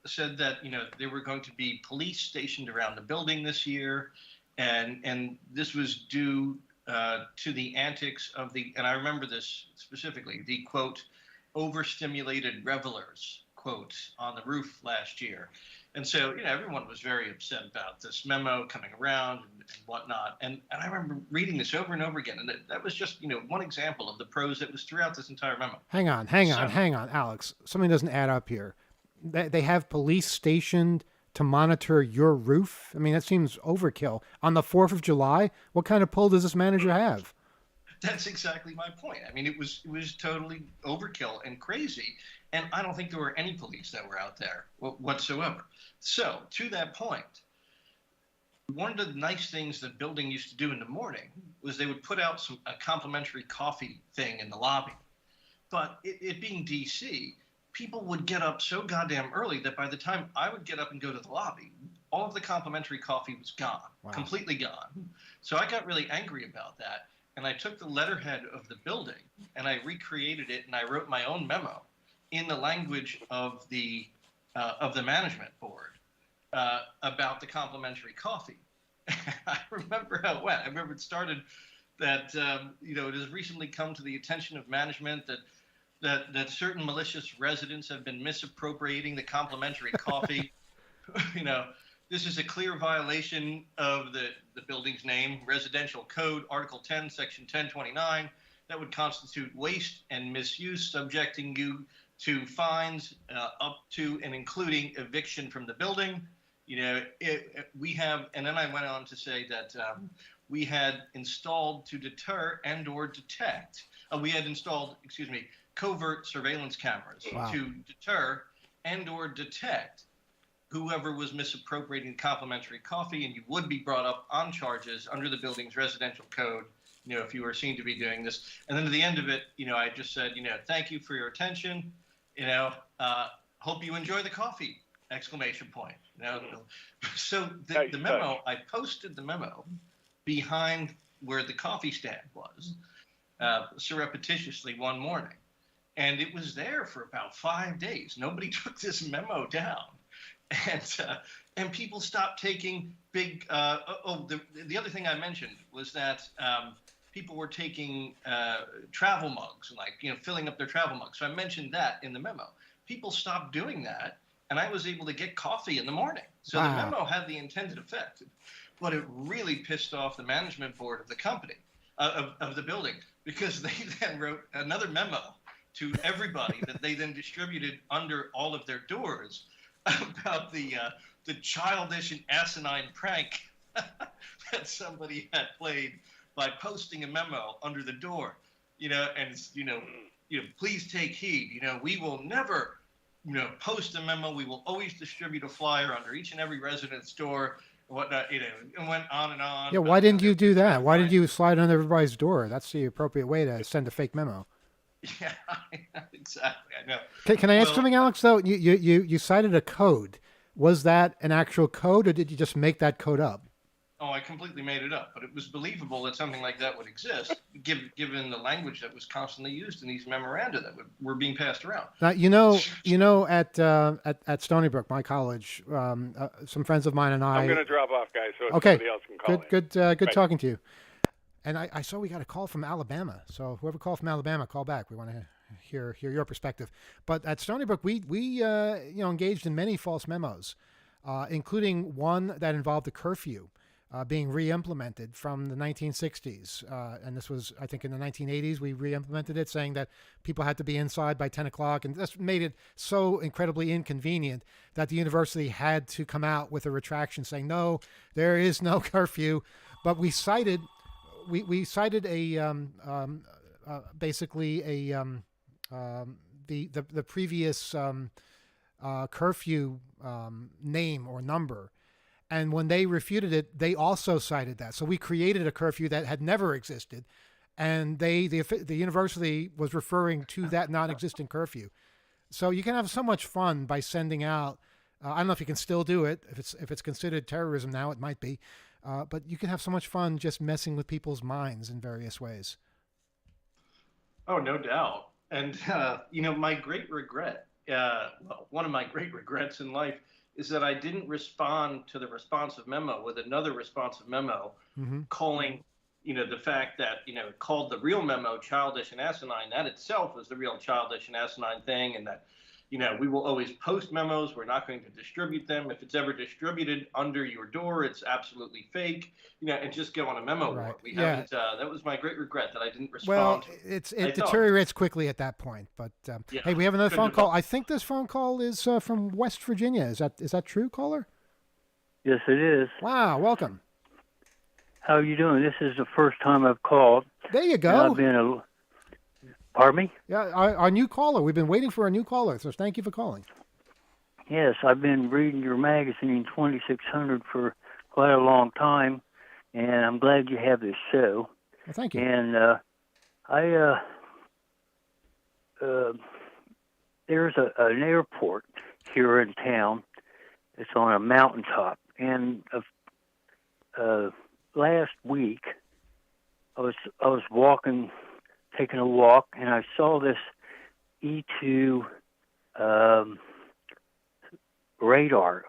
said that there were going to be police stationed around the building this year, and this was due to the antics of and I remember this specifically, the quote overstimulated revelers quote on the roof last year. And so everyone was very upset about this memo coming around and whatnot. And I remember reading this over and over again, and that was just one example of the prose that was throughout this entire memo. Hang on, Alex. Something doesn't add up here. They have police stationed to monitor your roof? I mean, that seems overkill. On the 4th of July, what kind of pull does this manager have? That's exactly my point. I mean, it was totally overkill and crazy, and I don't think there were any police that were out there whatsoever. So, to that point, one of the nice things the building used to do in the morning was they would put out a complimentary coffee thing in the lobby. But it being D.C., people would get up so goddamn early that by the time I would get up and go to the lobby, all of the complimentary coffee was gone, completely gone. So I got really angry about that. And I took the letterhead of the building and I recreated it, and I wrote my own memo in the language of the management board about the complimentary coffee. I remember how it went. I remember it started that it has recently come to the attention of management that certain malicious residents have been misappropriating the complimentary coffee. This is a clear violation of the building's name, Residential Code, Article 10, Section 1029, that would constitute waste and misuse, subjecting you to fines up to and including eviction from the building. We have, and then I went on to say that we had installed to deter and or detect, covert surveillance cameras to deter and or detect whoever was misappropriating complimentary coffee, and you would be brought up on charges under the building's residential code, if you were seen to be doing this. And then at the end of it, I just said, thank you for your attention. Hope you enjoy the coffee, ! So the memo, I posted the memo behind where the coffee stand was, surreptitiously one morning. And it was there for about 5 days. Nobody took this memo down. And people stopped taking big. The other thing I mentioned was that people were taking travel mugs and filling up their travel mugs. So I mentioned that in the memo. People stopped doing that, and I was able to get coffee in the morning. So the memo had the intended effect, but it really pissed off the management board of the company, of the building, because they then wrote another memo to everybody that they then distributed under all of their doors about the childish and asinine prank that somebody had played by posting a memo under the door, please take heed. We will never, post a memo. We will always distribute a flyer under each and every resident's door, and whatnot. And went on and on. Yeah, why didn't you do that? Why did you slide under everybody's door? That's the appropriate way to send a fake memo. Yeah, exactly. I know. Can I ask something, Alex? Though you cited a code. Was that an actual code, or did you just make that code up? Oh, I completely made it up, but it was believable that something like that would exist, given the language that was constantly used in these memoranda that were being passed around. Now, at Stony Brook, my college, some friends of mine and I. I'm going to drop off, guys, so okay. Somebody else can call in. Good talking to you. And I saw we got a call from Alabama. So whoever called from Alabama, call back. We want to hear your perspective. But at Stony Brook, we engaged in many false memos, including one that involved a curfew being re-implemented from the 1960s. And this was, I think, in the 1980s, we re-implemented it, saying that people had to be inside by 10 o'clock. And this made it so incredibly inconvenient that the university had to come out with a retraction saying, no, there is no curfew. But we cited basically the previous curfew name or number. And when they refuted it, they also cited that. So we created a curfew that had never existed, and the university was referring to that non-existent curfew. So you can have so much fun by sending out. I don't know if you can still do it. If it's considered terrorism now, it might be. But you can have so much fun just messing with people's minds in various ways. Oh, no doubt. And my great regret, one of my great regrets in life, is that I didn't respond to the responsive memo with another responsive memo calling, the fact that, it called the real memo childish and asinine. That itself was the real childish and asinine thing. And that, we will always post memos. We're not going to distribute them. If it's ever distributed under your door, it's absolutely fake, and just go on a memo war. We haven't, that was my great regret that I didn't respond. Well, it deteriorates quickly at that point. But hey, we have another phone call. I think this phone call is from West Virginia. Is that true, caller? Yes, it is. Wow, welcome. How are you doing? This is the first time I've called. There you go. Pardon me? Yeah, our new caller. We've been waiting for a new caller, so thank you for calling. Yes, I've been reading your magazine, 2600, for quite a long time, and I'm glad you have this show. Well, thank you. And there's an airport here in town. It's on a mountaintop, and last week I was taking a walk, and I saw this E-2 radar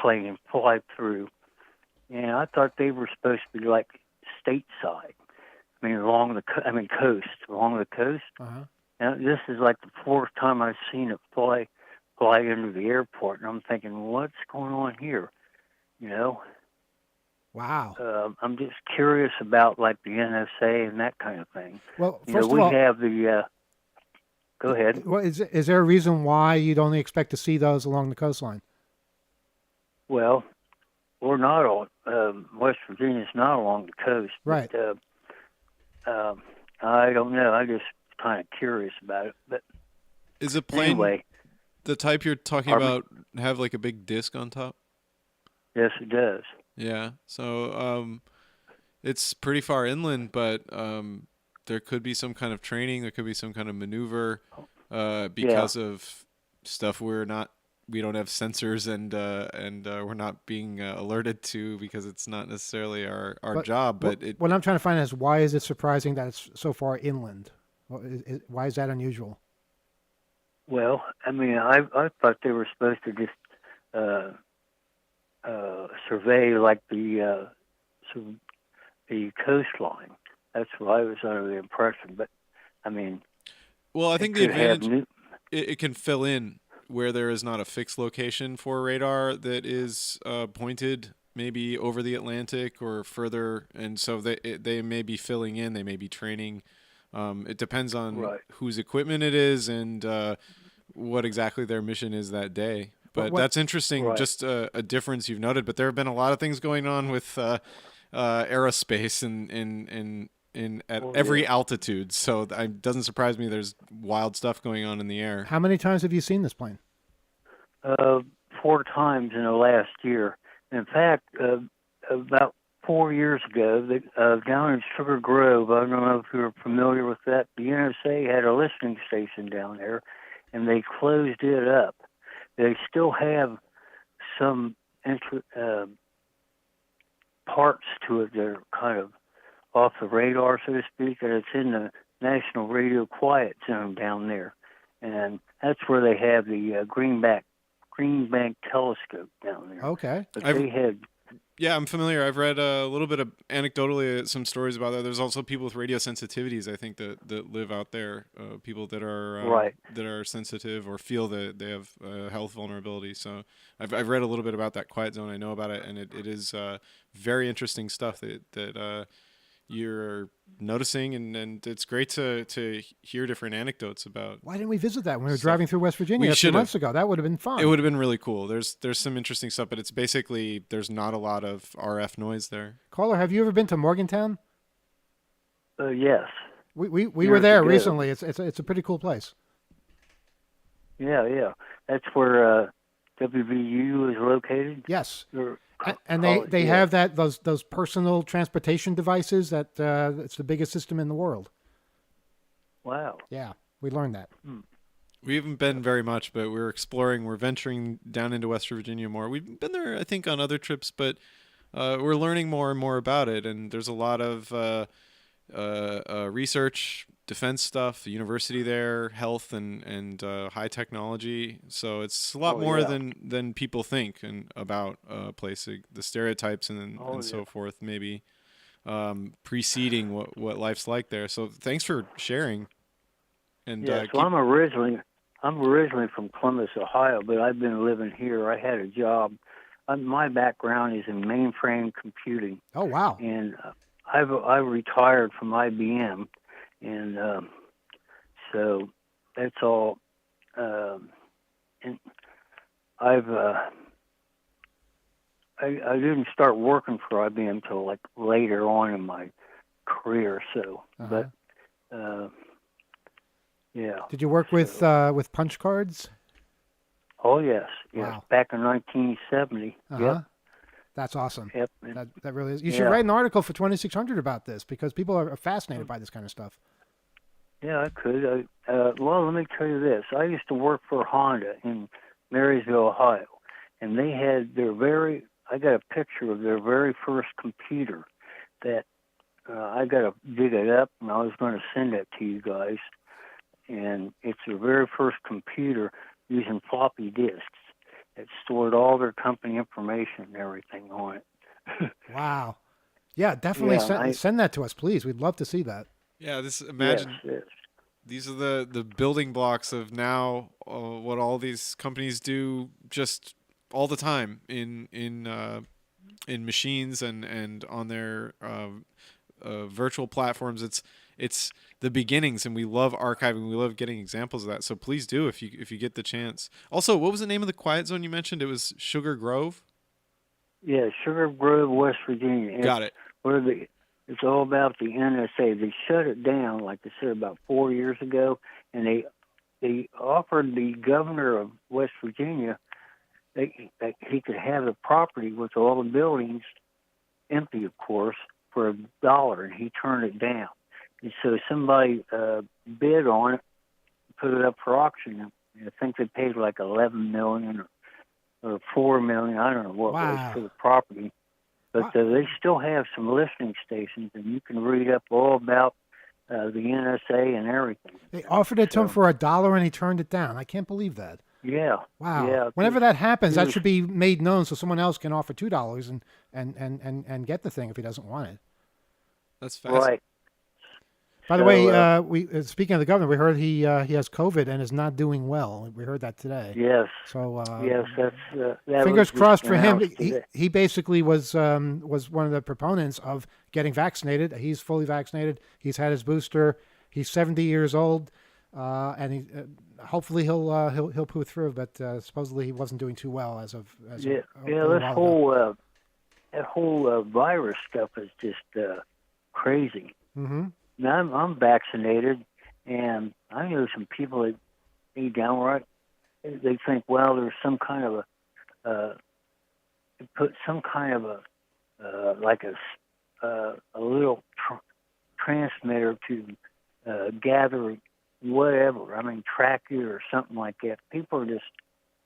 plane fly through, and I thought they were supposed to be like stateside. I mean, along the coast. Uh-huh. And this is like the fourth time I've seen it fly into the airport, and I'm thinking, what's going on here? Wow. I'm just curious about like the NSA and that kind of thing. Well, first of all, we have the. Go ahead. Well, is there a reason why you'd only expect to see those along the coastline? Well, we're not all. West Virginia's not along the coast. Right. But, I don't know. I'm just kind of curious about it. But is a plane anyway, the type you're talking about have like a big disc on top? Yes, it does. Yeah, so it's pretty far inland, but there could be some kind of training. There could be some kind of maneuver because of stuff we don't have sensors and we're not being alerted to because it's not necessarily our job. But what I'm trying to find is why is it surprising that it's so far inland? Why is that unusual? Well, I mean, I thought they were supposed to just survey like the coastline. That's what I was under the impression. But I mean, well, I think the advantage it can fill in where there is not a fixed location for radar that is pointed maybe over the Atlantic or further, and so they may be filling in, they may be training. It depends on whose equipment it is and what exactly their mission is that day. But that's interesting, just a difference you've noted. But there have been a lot of things going on with aerospace at every altitude. So it doesn't surprise me there's wild stuff going on in the air. How many times have you seen this plane? 4 times in the last year. In fact, about 4 years ago, down in Sugar Grove, I don't know if you're familiar with that, the NSA had a listening station down there, and they closed it up. They still have some parts to it that are kind of off the radar, so to speak, and it's in the National Radio Quiet Zone down there. And that's where they have the Greenbank telescope down there. Okay. But they had... Yeah, I'm familiar. I've read a little bit of anecdotally some stories about that. There's also people with radio sensitivities, I think, that live out there. People that are that are sensitive or feel that they have health vulnerability. So I've read a little bit about that quiet zone. I know about it, and it is very interesting stuff that you're noticing, and it's great to hear different anecdotes about. Why didn't we visit that when we were driving through West Virginia a few months ago? That would have been fun. It would have been really cool. There's some interesting stuff, but it's basically there's not a lot of RF noise there. Caller, have you ever been to Morgantown? Yes. We were there recently. It's a pretty cool place. Yeah. that's where WVU is located. Yes. Or, And college, they yeah. have those personal transportation devices that it's the biggest system in the world. Wow. Yeah, we learned that. We haven't been very much, but we're exploring. We're venturing down into West Virginia more. We've been there, I think, on other trips, but we're learning more and more about it. And there's a lot of research, defense stuff, the university there, health, and high technology. So it's a lot more than people think and about a place. Like the stereotypes and so forth, maybe preceding what life's like there. So thanks for sharing. And yes, well, I'm originally from Columbus, Ohio, but I've been living here. I had a job. My background is in mainframe computing. Oh wow! And I retired from IBM, and so that's all. And I didn't start working for IBM until like later on in my career. So, but. Yeah. Did you work with punch cards? Oh yes, yes. Wow. Back in 1970. Yep. That's awesome. Yep. That really is. You should write an article for 2600 about this because people are fascinated by this kind of stuff. Yeah, I could. Well, let me tell you this. I used to work for Honda in Marysville, Ohio, and they had I got a picture of their very first computer that I got to dig it up, and I was going to send it to you guys. And it's their very first computer using floppy disks. It stored all their company information and everything on it. Wow. Yeah, definitely send that to us, please. We'd love to see that. Yeah, imagine yes. These are the building blocks of now what all these companies do just all the time in machines and on their virtual platforms. It's the beginnings, and we love archiving. We love getting examples of that. So please do if you get the chance. Also, what was the name of the quiet zone you mentioned? It was Sugar Grove. Yeah, Sugar Grove, West Virginia. Got it. It's all about the NSA. They shut it down, like I said, about 4 years ago, and they offered the governor of West Virginia that he could have the property with all the buildings empty, of course, for $1, and he turned it down. And so somebody bid on it, put it up for auction. I think they paid like $11 million or $4 million. I don't know what it was for the property. But they still have some listening stations, and you can read up all about the NSA and everything. They offered it to him for $1, and he turned it down. I can't believe that. Yeah. Wow. Yeah, whenever that happens, that should be made known so someone else can offer $2 and get the thing if he doesn't want it. That's fascinating. Right. By the way, we speaking of the governor, we heard he has COVID and is not doing well. We heard that today. Yes. So yes, that fingers crossed for him. Today. He basically was one of the proponents of getting vaccinated. He's fully vaccinated. He's had his booster. He's 70 years old, and he hopefully he'll pull through. But supposedly he wasn't doing too well as of this whole that whole virus stuff is just crazy. Mm-hmm. Now I'm vaccinated, and I know some people that they downright they think, well, there's some kind of a little transmitter to gather whatever. I mean, track you or something like that. People are just,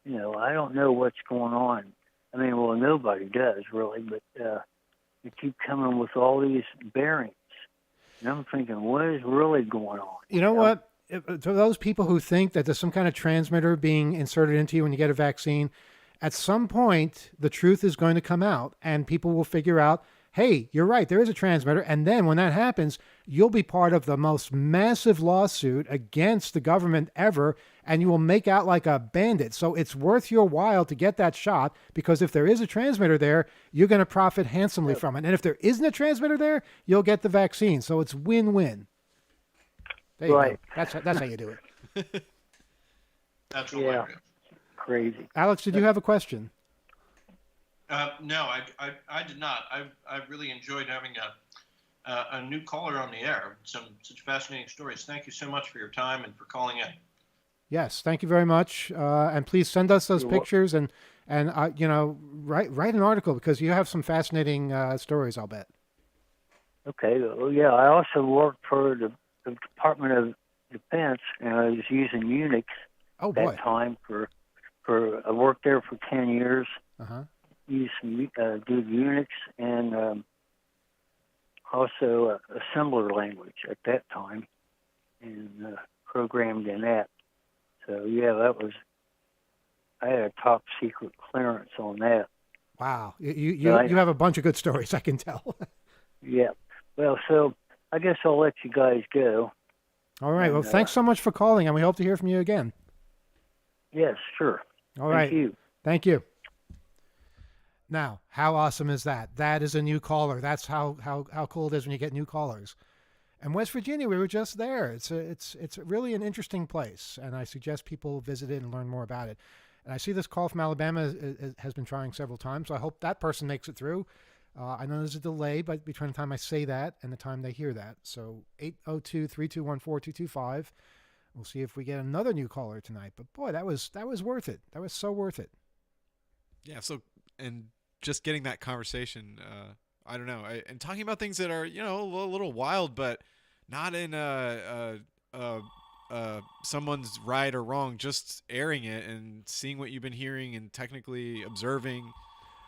I don't know what's going on. I mean, well, nobody does really, but they keep coming with all these bearings. And I'm thinking, what is really going on? You know what? To those people who think that there's some kind of transmitter being inserted into you when you get a vaccine, at some point, the truth is going to come out and people will figure out, hey, you're right, there is a transmitter. And then when that happens, you'll be part of the most massive lawsuit against the government ever, and you will make out like a bandit. So it's worth your while to get that shot, because if there is a transmitter there, you're going to profit handsomely from it. And if there isn't a transmitter there, you'll get the vaccine. So it's win-win. There you go. That's how you do it. That's hilarious. Yeah. Crazy. Alex, did you have a question? No, I did not. I've really enjoyed having a new caller on the air. Such fascinating stories. Thank you so much for your time and for calling in. Yes, thank you very much. And please send us those pictures and write an article because you have some fascinating stories, I'll bet. Okay. Well, yeah, I also worked for the Department of Defense, and I was using Unix Oh, at boy. that time I worked there for 10 years. Uh-huh. Used some did Unix and also assembler language at that time, and programmed in that. So yeah, I had a top secret clearance on that. Wow. You have a bunch of good stories, I can tell. Yeah. Well, so I guess I'll let you guys go. All right. Well, thanks so much for calling, and we hope to hear from you again. Yes, sure. All right. Thank you. Thank you. Now, how awesome is that? That is a new caller. That's how cool it is when you get new callers. And West Virginia, we were just there. It's really an interesting place, and I suggest people visit it and learn more about it. And I see this call from Alabama has been trying several times, so I hope that person makes it through. I know there's a delay, but between the time I say that and the time they hear that. So 802-321-4225. We'll see if we get another new caller tonight. But boy, that was worth it. That was so worth it. Yeah. So, and just getting that conversation, I don't know, and talking about things that are, you know, a little wild, but not in someone's right or wrong, just airing it and seeing what you've been hearing and technically observing.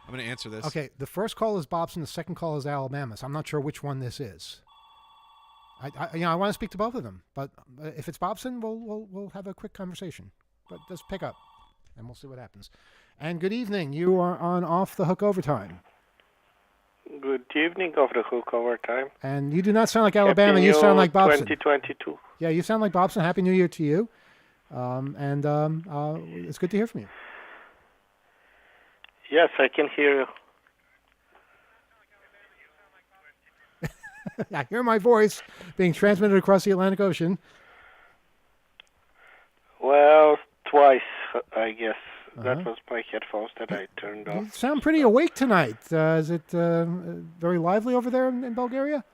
I'm going to answer this. Okay, the first call is Bobson, the second call is Alabama, so I'm not sure which one this is. I want to speak to both of them, but if it's Bobson, we'll have a quick conversation. But just pick up, and we'll see what happens. And good evening. You are on Off the Hook Overtime. Good evening, Off the Hook Overtime. And you do not sound like Alabama. Happy You sound like Bobson. 2022. Yeah, you sound like Bobson. Happy New Year to you. It's good to hear from you. Yes, I can hear you. I hear my voice being transmitted across the Atlantic Ocean. Well, twice, I guess. That was my headphones that I turned off. You sound pretty awake tonight. Is it very lively over there in Bulgaria?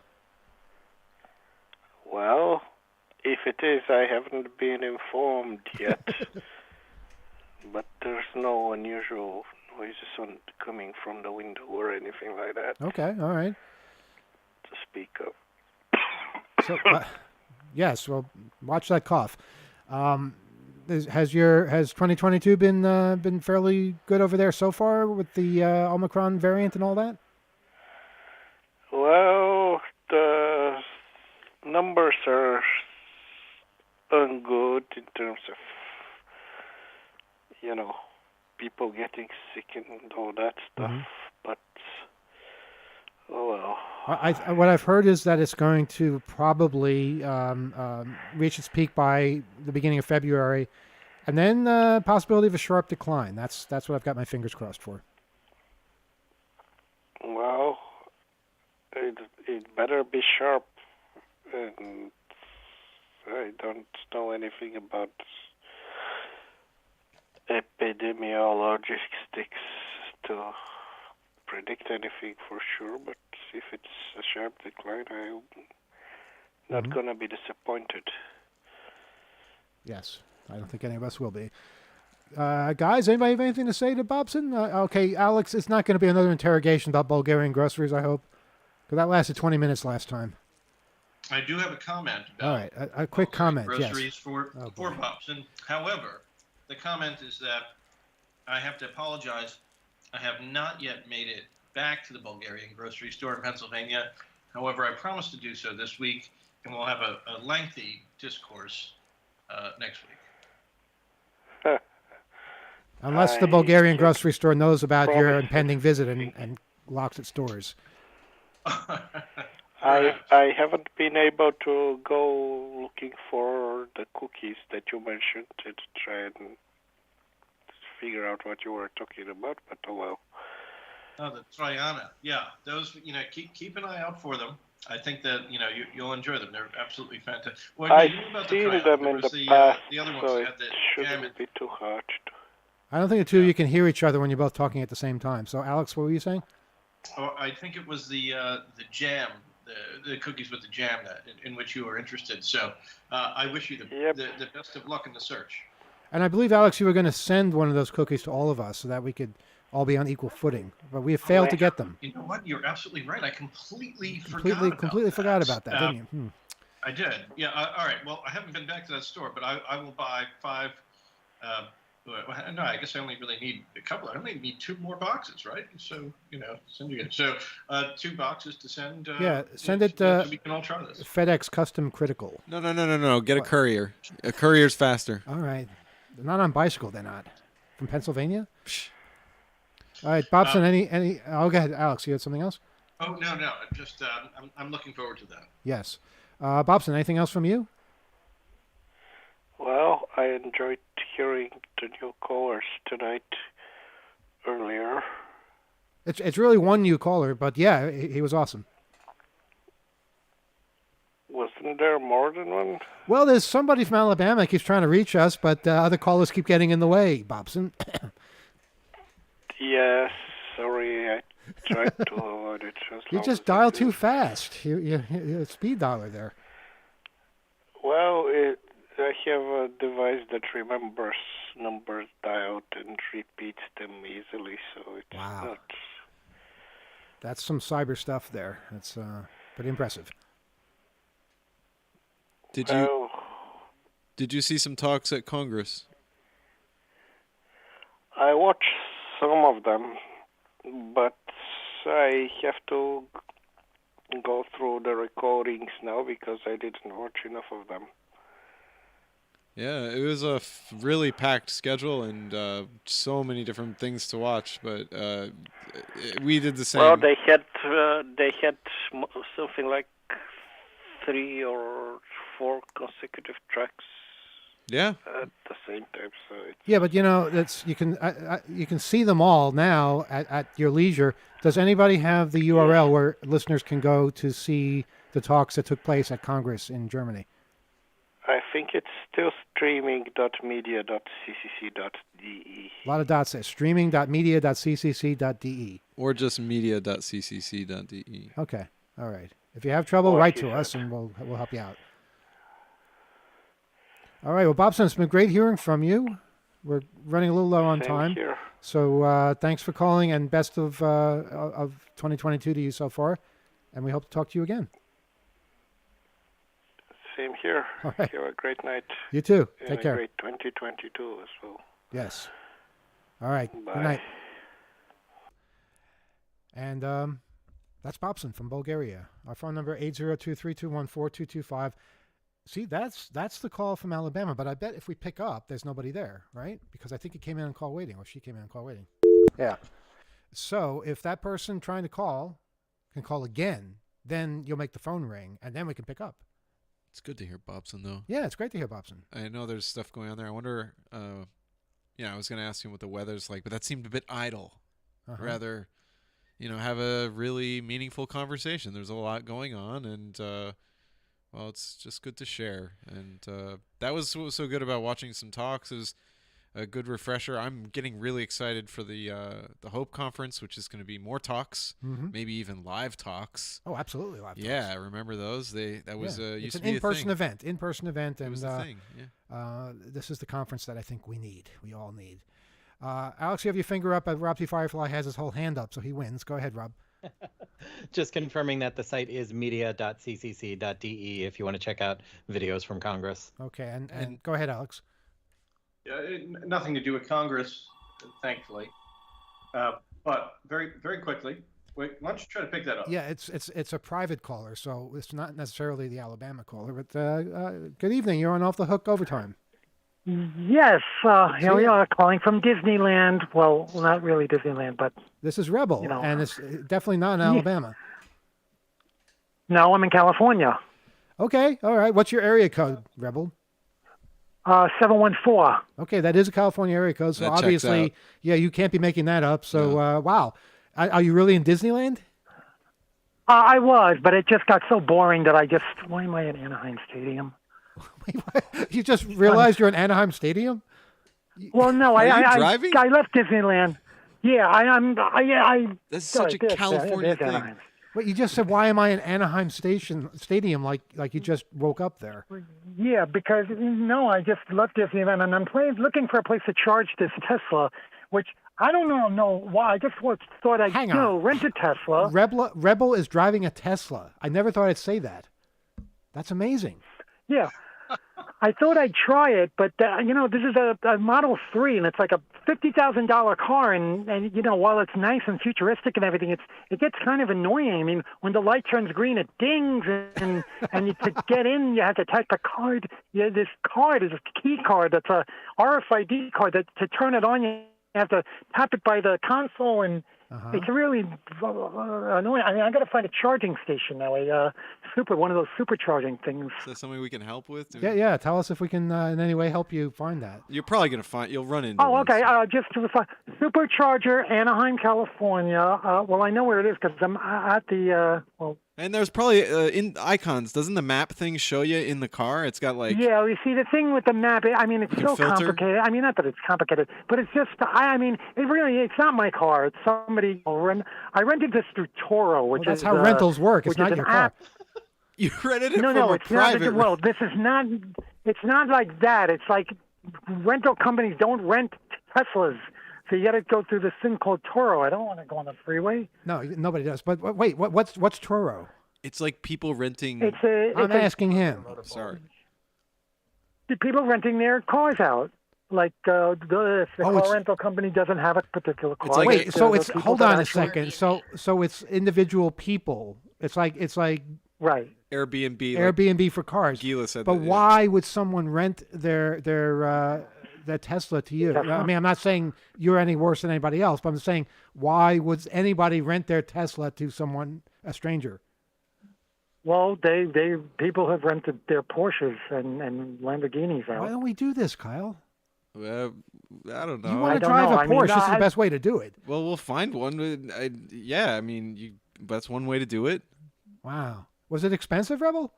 Well, if it is, I haven't been informed yet. But there's no unusual noises coming from the window or anything like that. Okay, all right. To speak of. So, yes, well, watch that cough. Has 2022 been fairly good over there so far with the Omicron variant and all that? Well, the numbers are ungood in terms of, you know, people getting sick and all that stuff. Mm-hmm. But oh well. What I've heard is that it's going to probably reach its peak by the beginning of February, and then possibility of a sharp decline. That's what I've got my fingers crossed for. Well, it better be sharp, and I don't know anything about epidemiologistics to predict anything for sure, but if it's a sharp decline, I'm not going to be disappointed. Yes, I don't think any of us will be. Guys, anybody have anything to say to Bobson? Okay, Alex, it's not going to be another interrogation about Bulgarian groceries, I hope, because that lasted 20 minutes last time. I do have a comment about all right, a quick comment, groceries yes. for Bobson. However, the comment is that I have to apologize. I have not yet made it back to the Bulgarian grocery store in Pennsylvania. However, I promise to do so this week, and we'll have a lengthy discourse next week. Unless the Bulgarian grocery store knows about your impending visit and locks its doors. I haven't been able to go looking for the cookies that you mentioned to try and figure out what you were talking about, but oh well. Oh, the Triana. Yeah, those, keep an eye out for them. I think that, you'll enjoy them. They're absolutely fantastic. Well, I've seen them in the past, the other ones so that it had the shouldn't be too hard. I don't think the two of you can hear each other when you're both talking at the same time. So, Alex, what were you saying? Oh, I think it was the jam, the cookies with the jam in which you were interested. So I wish you the best of luck in the search. And I believe, Alex, you were going to send one of those cookies to all of us so that we could all be on equal footing. But we have failed to get them. You know what? You're absolutely right. I completely forgot about that, didn't you? I did. Yeah. All right. Well, I haven't been back to that store, but I will buy 5. No, I guess I only really need a couple. I only need 2 more boxes, right? So, send you. So, 2 boxes to send. Send it. So we can all try this. FedEx Custom Critical. No. Get a courier. A courier's faster. All right. They're not on bicycle. They're not. From Pennsylvania. All right, Bobson. Any? Oh, go ahead, Alex. You had something else? Oh no. Just I'm looking forward to that. Yes. Bobson. Anything else from you? Well, I enjoyed hearing the new callers tonight earlier. It's really one new caller, but yeah, he was awesome. Wasn't there more than one? Well, there's somebody from Alabama keeps trying to reach us, but other callers keep getting in the way, Bobson. Yes, sorry, I tried to avoid it. You just dial too fast. You're a speed dialer there. Well, I have a device that remembers numbers dialed and repeats them easily, so it's not... That's some cyber stuff there. That's pretty impressive. Did you see some talks at Congress? I watched some of them, but I have to go through the recordings now because I didn't watch enough of them. Yeah, it was a really packed schedule and so many different things to watch, but we did the same. Well, they had something like 3 or 4 consecutive tracks. Yeah. At the same time, so it's... Yeah, but that's you can see them all now at your leisure. Does anybody have the URL where listeners can go to see the talks that took place at Congress in Germany? I think it's still streaming.media.ccc.de. A lot of dots there. Streaming.media.ccc.de. Or just media.ccc.de. Okay. All right. If you have trouble, write to us and we'll help you out. All right. Well, Bobson, it's been great hearing from you. We're running a little low on time. Here. So thanks for calling and best of 2022 to you so far. And we hope to talk to you again. Same here. All right. Have a great night. You too. And Take care. A great 2022 as well. Yes. All right. Bye. Good night. And that's Bobson from Bulgaria. Our phone number 802-321-4225. See, that's the call from Alabama, but I bet if we pick up, there's nobody there, right? Because I think it came in on call waiting, or she came in on call waiting. Yeah. So if that person trying to call can call again, then you'll make the phone ring, and then we can pick up. It's good to hear Bobson, though. Yeah, it's great to hear Bobson. I know there's stuff going on there. I wonder, I was going to ask him what the weather's like, but that seemed a bit idle. Rather, have a really meaningful conversation. There's a lot going on, and, it's just good to share. And that was what was so good about watching some talks is a good refresher. I'm getting really excited for the Hope Conference, which is going to be more talks, maybe even live talks. Oh, absolutely live talks. Yeah, I remember those. That was used to be an in-person event. In-person event, and it was the thing. Yeah. This is the conference that I think we need. We all need. Alex, you have your finger up. Rob T. Firefly has his whole hand up, so he wins. Go ahead, Rob. Just confirming that the site is media.ccc.de if you want to check out videos from Congress. Okay, and go ahead, Alex. Nothing to do with Congress, thankfully. But very, very quickly, why don't you try to pick that up? Yeah, it's a private caller, so it's not necessarily the Alabama caller. But good evening. You're on Off the Hook Overtime. Yes, here we are calling from Disneyland. Well, not really Disneyland, but this is Rebel, and it's definitely not in Alabama. No, I'm in California. Okay, all right. What's your area code, Rebel? 714. Okay, that is a California area code, so that obviously, you can't be making that up. So, wow. Are you really in Disneyland? I was, but it just got so boring that why am I at Anaheim Stadium? Wait, what? You just realized you're in Anaheim Stadium? Well, no, I driving? I left Disneyland. Yeah, That's such a California thing. Wait, you just said, why am I in Anaheim Stadium like you just woke up there? Yeah, because no, I just left Disneyland and I'm looking for a place to charge this Tesla, which I don't know why. I just thought I'd rent a Tesla. Rebel is driving a Tesla. I never thought I'd say that. That's amazing. Yeah. I thought I'd try it, but this is a Model 3, and it's like a $50,000 car, and while it's nice and futuristic and everything, it gets kind of annoying. I mean, when the light turns green, it dings, and to get in, you have to type a card. Yeah, this card is a key card that's a RFID card. That to turn it on, you have to tap it by the console, and it's really annoying. I mean, I got to find a charging station now, one of those supercharging things. Is that something we can help with? Yeah. Tell us if we can in any way help you find that. You're probably you'll run into. Oh, okay. Just to Supercharger, Anaheim, California. Well, I know where it is because I'm at the And there's probably in icons. Doesn't the map thing show you in the car? It's got like. Yeah, you see the thing with the map. I mean, it's so complicated. I mean, not that it's complicated, but it's just. It's not my car. It's somebody. I rented this through Toro, which that's how rentals work. It's not your car. App. You rented it from a private. Not, well, this is not. It's not like that. It's like rental companies don't rent Teslas. So you got to go through this thing called Toro. I don't want to go on the freeway. No, nobody does. But wait, what's Toro? It's like people renting. I'm asking him. Sorry. The people renting their cars out. Like if the car rental company doesn't have a particular car. It's like wait, so it's hold on a second. So it's individual people. It's like right. Airbnb for cars. Gila said but that, why would someone rent their Tesla to you? Tesla? I mean, I'm not saying you're any worse than anybody else, but I'm saying why would anybody rent their Tesla to a stranger? Well, people have rented their Porsches and Lamborghinis out. Why don't we do this, Kyle? I don't know. You want to drive a Porsche? This is the best way to do it. Well, we'll find one. That's one way to do it. Wow. Was it expensive, Rebel?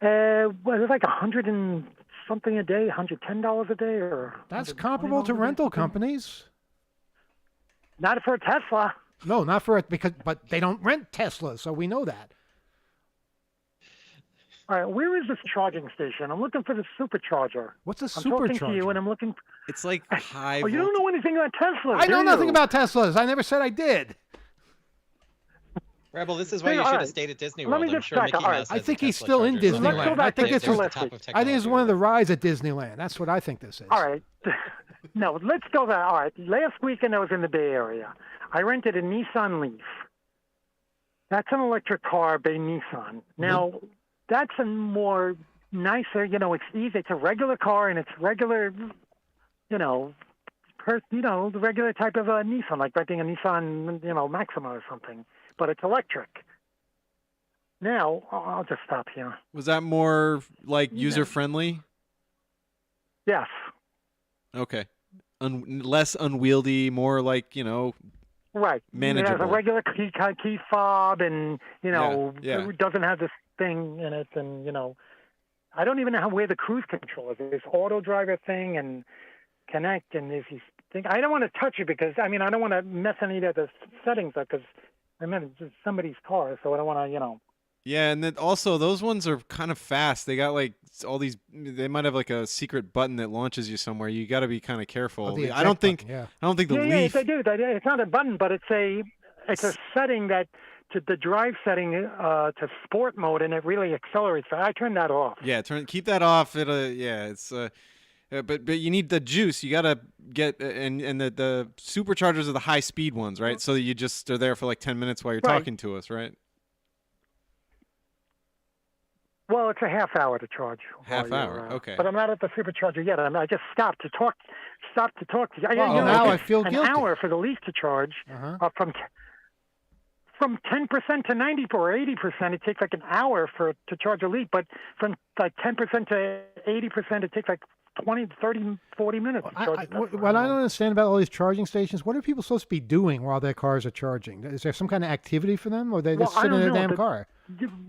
Well, it was like $100 and something a day, $110 a day, or that's comparable to rental companies. Not for a Tesla. No, not for it but they don't rent Teslas, so we know that. All right, where is this charging station? I'm looking for the supercharger. What's a supercharger? I'm talking to you, and I'm looking. It's like high. Oh, you don't know anything about Teslas? I know nothing about Teslas. I never said I did. Rebel, this is why you should have stayed at Disney World. Let me I'm just sure check. Mickey Mouse has I think a he's Tesla still in charger. Disneyland. I think it's one of the rides at Disneyland. That's what I think this is. All right. No, let's go there. All right. Last weekend I was in the Bay Area. I rented a Nissan Leaf. That's an electric car by Nissan. Now, that's a more nicer, it's easy. It's a regular car, and it's regular, the regular type of a Nissan, like renting a Nissan, Maxima or something. But it's electric. Now, I'll just stop here. Was that more like user-friendly? Yes. Okay. Less unwieldy, more like, right. manageable. It has a regular key fob, and, it doesn't have this thing in it, and, I don't even know where the cruise control is. This auto driver thing and connect, and if you think, I don't want to touch it because, I don't want to mess any of the settings up because, it's somebody's car, so I don't want to, Yeah, and then also those ones are kind of fast. They got like all these. They might have like a secret button that launches you somewhere. You got to be kind of careful. I don't think. Button, yeah. I don't think the Leaf. Yes, they do. It's not a button, but it's a setting that to the drive setting to sport mode, and it really accelerates. I turned that off. Yeah, keep that off. It's. But you need the juice. You gotta get and the superchargers are the high speed ones, right? So you just are there for like 10 minutes while you're talking to us, right? Well, it's a half hour to charge. Half hour, okay. But I'm not at the supercharger yet. I just stopped to talk to you. Now I feel an guilty. An hour for the Leaf to charge from 10% to 90% or 80%, it takes like an hour to charge a Leaf. But from like 10% to 80%, it takes like 20, 30, 40 minutes. What I don't understand about all these charging stations, what are people supposed to be doing while their cars are charging? Is there some kind of activity for them, or they just sit in their damn car?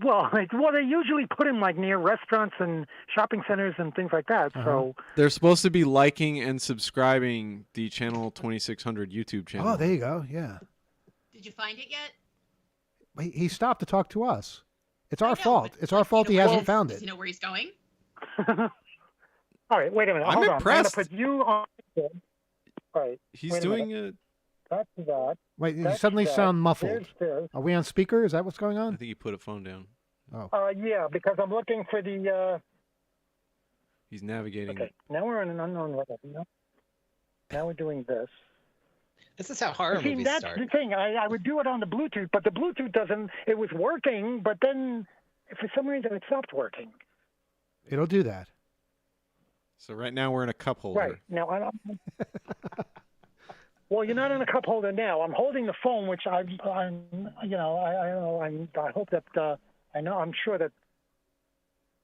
Well, they usually put them like near restaurants and shopping centers and things like that. So they're supposed to be liking and subscribing the Channel 2600 YouTube channel. Oh, there you go. Yeah. Did you find it yet? He stopped to talk to us. It's I our know, fault. but, It's like, our fault you he know where hasn't is? found Does it. he know where he's going? All right, wait a minute. I'm Hold impressed. on. I'm going to put you on. All right. He's wait a doing minute. it. That's that. Wait, you That's suddenly that. sound muffled. There's this. Are we on speaker? Is that what's going I on? think he put a phone down. Yeah, because I'm looking for the. He's navigating. Okay, now we're on an unknown level. Now we're doing this. This is how horror See, movies that's start. the thing. I would do it on the Bluetooth, but the Bluetooth doesn't. It was working, but then for some reason it stopped working. It'll do that. So right now we're in a cup holder. Right now, well, you're not in a cup holder now. I'm holding the phone, which I'm you know, I hope that I'm sure that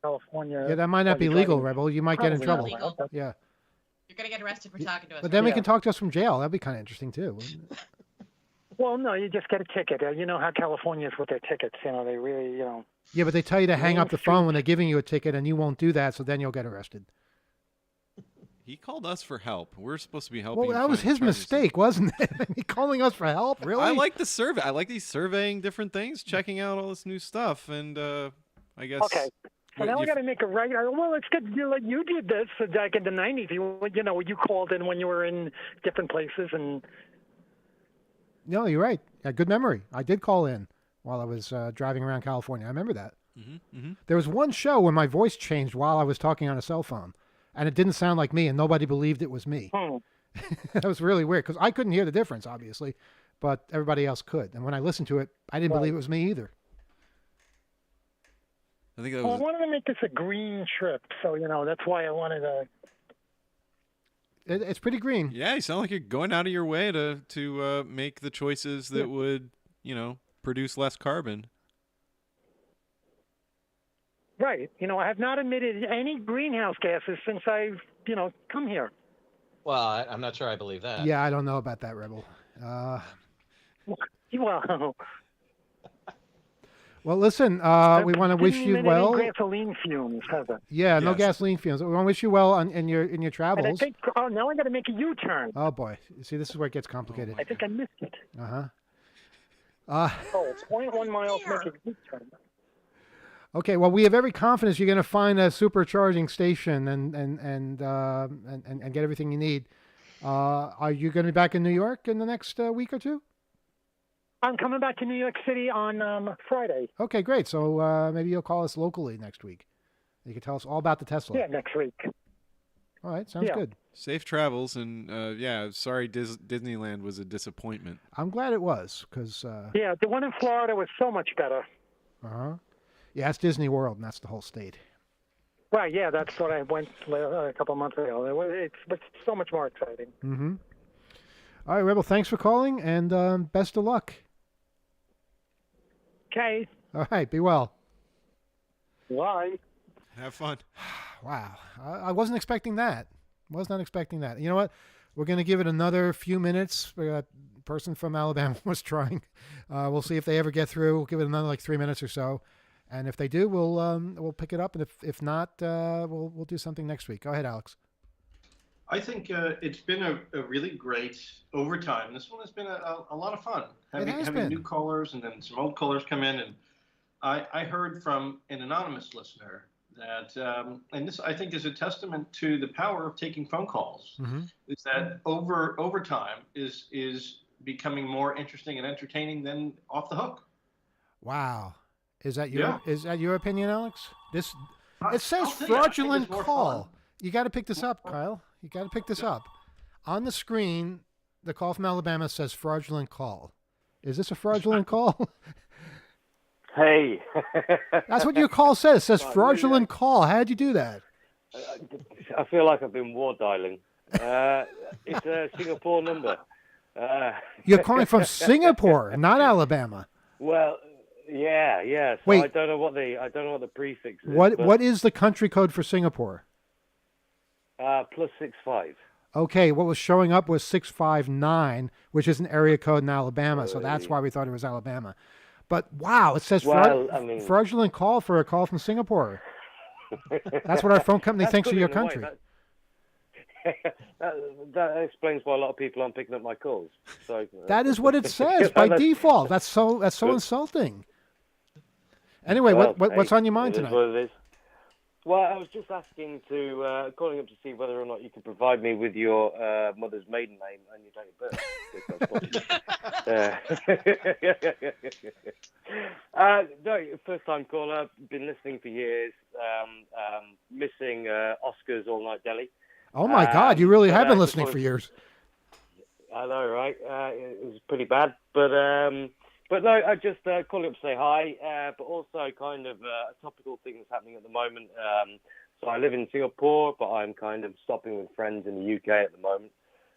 California. Yeah, that might not be legal, Rebel. You might get in Probably trouble. not legal. Yeah. You're gonna get arrested for talking to us. But then we Yeah. can talk to us from jail. That'd be kind of interesting too. wouldn't it? Well, no, you just get a ticket. You know how California is with their tickets. You know, they really, you know. Yeah, but they tell you to hang Main up the phone when they're giving you a ticket, and you won't do that, so then you'll get arrested. He called us for help. We're supposed to be helping. Well, him that was find his charges. mistake, wasn't it? He calling us for help, really? I like the survey. I like these surveying different things, checking out all this new stuff, and I guess. Okay. So now we got to make a right. Well, it's good. You did this like in the '90s. You know, you called in when you were in different places, and No, you're right. Yeah, good memory. I did call in while I was driving around California. I remember that. There was one show where my voice changed while I was talking on a cell phone, and it didn't sound like me, and nobody believed it was me. That was really weird because I couldn't hear the difference, obviously, but everybody else could. And when I listened to it, I didn't believe it was me either. I think that well, I was. wanted to make this a green trip, so you know that's why I wanted to. It's pretty green. Yeah, you sound like you're going out of your way to make the choices that would, produce less carbon. Right. You know, I have not emitted any greenhouse gases since I've, come here. Well, I'm not sure I believe that. Yeah, I don't know about that, Rebel. Well, Well, listen, we want to wish didn't you emit well. any gasoline fumes, has it? Yeah, no Yes. gasoline fumes. We want to wish you well in your And I travels. think, now I got to make a U-turn. Oh boy, see, this is where it gets complicated. I think I missed it. Oh, It's 0.1 miles to make a U-turn. okay. Well, we have every confidence you're going to find a supercharging station and get everything you need. Are you going to be back in New York in the next week or two? I'm coming back to New York City on Friday. Okay, great. So maybe you'll call us locally next week. You can tell us all about the Tesla. Yeah, next week. All right, sounds Yeah. good. Safe travels, and sorry Disneyland was a disappointment. I'm glad it was because. Yeah, the one in Florida was so much better. Yeah, it's Disney World, and that's the whole state. Right, yeah, that's what I went a couple of months ago. It's so much more exciting. Mm-hmm. All right, Rebel, thanks for calling, and best of luck. Okay. All right, be well. Why? Have fun. Wow, I wasn't expecting that. Was not expecting that. You know what? We're going to give it another few minutes. That person from Alabama was trying. We'll see if they ever get through. We'll give it another 3 minutes or so, and if they do, we'll pick it up. And if not, we'll do something next week. Go ahead, Alex. I think it's been a really great overtime. This one has been a lot of fun. Having new callers and then some old callers come in. And I heard from an anonymous listener that, and this I think is a testament to the power of taking phone calls, is that overtime is becoming more interesting and entertaining than off the hook. Wow, is that your opinion, Alex? It says I'll tell you, I think fraudulent it's more call. fun. You got to pick this up, Kyle. You got to pick this up. On the screen, the call from Alabama says fraudulent call. Is this a fraudulent call? Hey. That's what your call says. It says fraudulent call. How'd you do that? I feel like I've been war dialing. It's a Singapore number. You're calling from Singapore, not Alabama. Well, yeah. So Wait. I don't know what the prefix is. What is the country code for Singapore? +65. Okay, what was showing up was 659, which is an area code in Alabama, so that's why we thought it was Alabama. But wow, it says fraudulent call for a call from Singapore. That's what our phone company thinks of your country. that explains why a lot of people aren't picking up my calls. So that is what it says by default. That's so insulting. Anyway, well, what's on your mind it is tonight? what it is. Well, I was just asking calling up to see whether or not you could provide me with your mother's maiden name and your date of birth. No, first time caller. Been listening for years. Missing Oscars All Night Deli. Oh my God, you really have been listening for years. I know, right? It was pretty bad, but no, I just calling up to say hi, but also kind of a topical thing that's happening at the moment. So I live in Singapore, but I'm kind of stopping with friends in the UK at the moment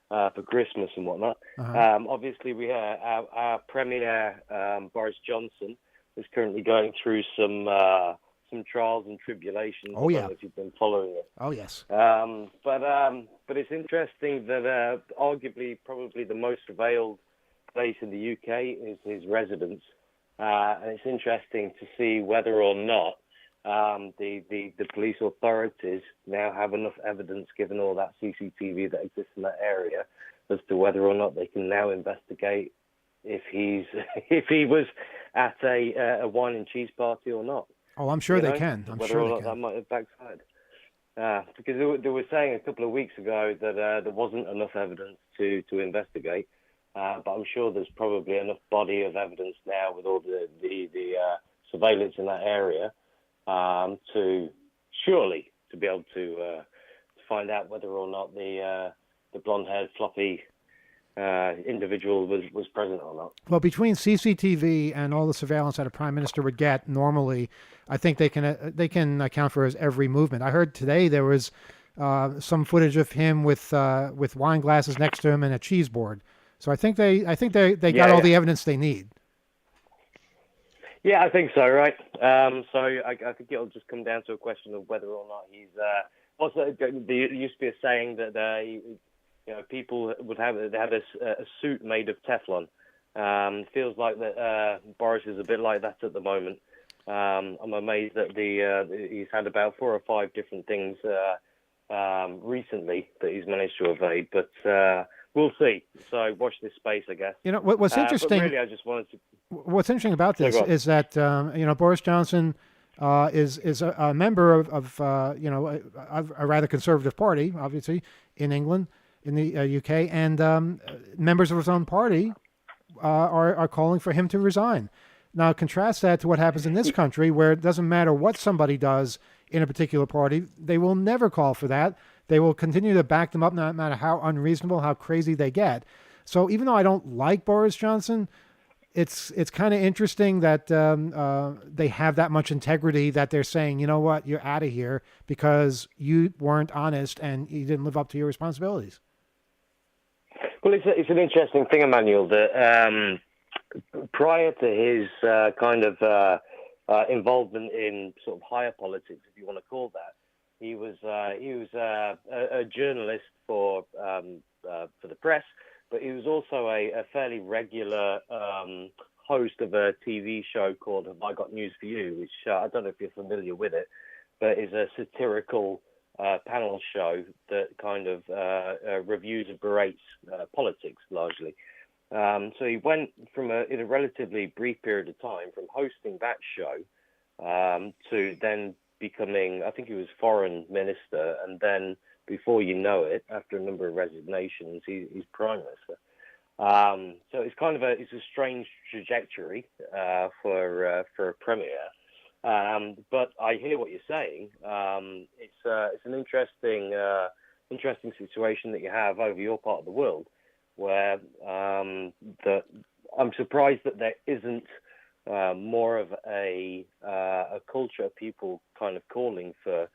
for Christmas and whatnot. Obviously, we our Premier Boris Johnson is currently going through some trials and tribulations. Oh, yeah. I don't know if you've been following it. Oh, yes. But it's interesting that arguably probably the most surveilled place in the UK is his residence. And it's interesting to see whether or not the police authorities now have enough evidence, given all that CCTV that exists in that area, as to whether or not they can now investigate if he was at a wine and cheese party or not. Oh, I'm sure they can. I'm whether sure or they not can. that might have backfired. Because they were saying a couple of weeks ago that there wasn't enough evidence to investigate. But I'm sure there's probably enough body of evidence now with all the surveillance in that area to be able to find out whether or not the blonde-haired floppy individual was present or not. Well, between CCTV and all the surveillance that a prime minister would get normally, I think they can account for his every movement. I heard today there was some footage of him with wine glasses next to him and a cheese board. So I think they got all the evidence they need. Yeah, I think so, right? So I think it'll just come down to a question of whether or not he's. Also, there used to be a saying that people would have a suit made of Teflon. Feels like that Boris is a bit like that at the moment. I'm amazed that he's had about 4 or 5 different things recently that he's managed to evade, but. We'll see. So watch this space, I guess. You know what's interesting. But really, I just wanted to. What's interesting about this is that Boris Johnson is a member of a rather conservative party, obviously in England, in the UK, and members of his own party are calling for him to resign. Now contrast that to what happens in this country, where it doesn't matter what somebody does in a particular party, they will never call for that. They will continue to back them up no matter how unreasonable, how crazy they get. So even though I don't like Boris Johnson, it's kind of interesting that they have that much integrity that they're saying, you know what, you're out of here because you weren't honest and you didn't live up to your responsibilities. Well, it's an interesting thing, Emmanuel, that prior to his kind of involvement in sort of higher politics, if you want to call that, he was a journalist for the press, but he was also a fairly regular host of a TV show called Have I Got News for You, which I don't know if you're familiar with it, but is a satirical panel show that kind of reviews and berates politics largely. So he went from in a relatively brief period of time from hosting that show to then becoming, I think he was foreign minister, and then before you know it, after a number of resignations, he's prime minister. So it's kind of a strange trajectory for a premier. But I hear what you're saying. It's an interesting situation that you have over your part of the world, where that I'm surprised that there isn't more of a culture of people kind of calling for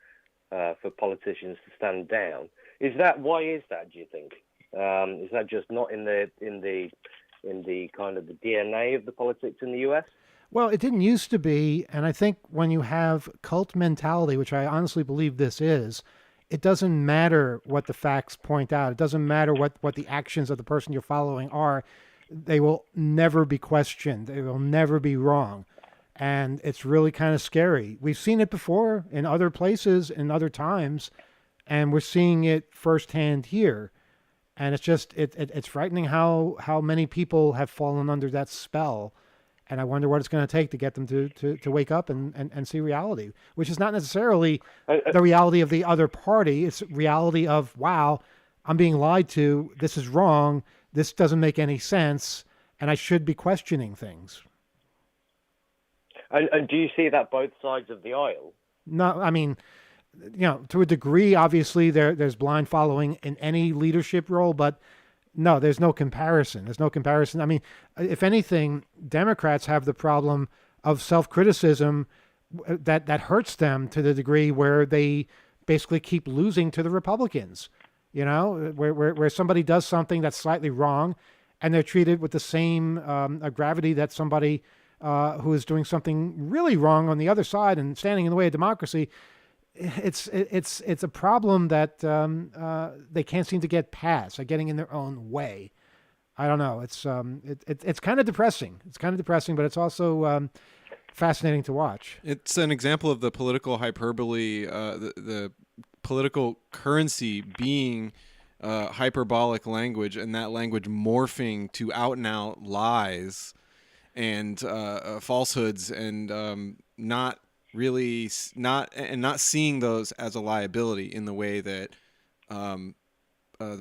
politicians to stand down. Why is that? Do you think? Is that just not in the kind of the DNA of the politics in the US? Well, it didn't used to be, and I think when you have cult mentality, which I honestly believe this is, it doesn't matter what the facts point out. It doesn't matter what the actions of the person you're following are. They will never be questioned. They will never be wrong. And it's really kind of scary. We've seen it before in other places, in other times. And we're seeing it firsthand here. And it's just, it's frightening how many people have fallen under that spell. And I wonder what it's going to take to get them to wake up and see reality, which is not necessarily the reality of the other party. It's reality of, wow, I'm being lied to. This is wrong. This doesn't make any sense. And I should be questioning things. And do you see that both sides of the aisle? No, I mean, to a degree, obviously there's blind following in any leadership role, but no, there's no comparison. There's no comparison. I mean, if anything, Democrats have the problem of self-criticism that hurts them to the degree where they basically keep losing to the Republicans. Where somebody does something that's slightly wrong, and they're treated with the same gravity that somebody who is doing something really wrong on the other side and standing in the way of democracy. It's a problem that they can't seem to get past. They're getting in their own way. I don't know. It's kind of depressing. It's kind of depressing, but it's also fascinating to watch. It's an example of the political hyperbole, the political currency being hyperbolic language, and that language morphing to out and out lies and falsehoods, and not seeing those as a liability in the way that the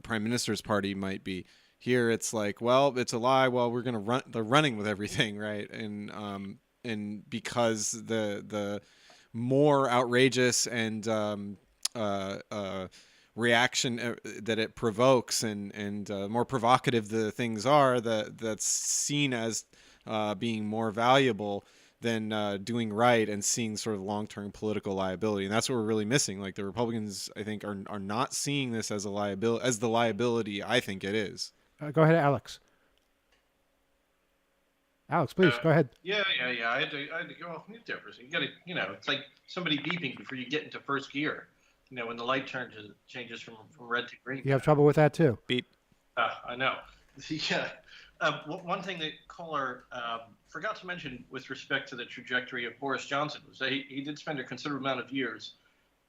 Prime Minister's party might be. Here it's like, well, it's a lie. Well, we're gonna run. They're running with everything, right? And because the more outrageous and reaction that it provokes, and more provocative the things are, that's seen as being more valuable than doing right and seeing sort of long-term political liability. And that's what we're really missing. Like, the Republicans, I think, are not seeing this as a liability, as the liability I think it is. Go ahead, Alex. Alex, please, go ahead. Yeah. I had to go off mute there for a second. You gotta, it's like somebody beeping before you get into first gear. When the light changes from red to green. You have trouble with that too? Beep. I know. Yeah. One thing that caller forgot to mention with respect to the trajectory of Boris Johnson was that he did spend a considerable amount of years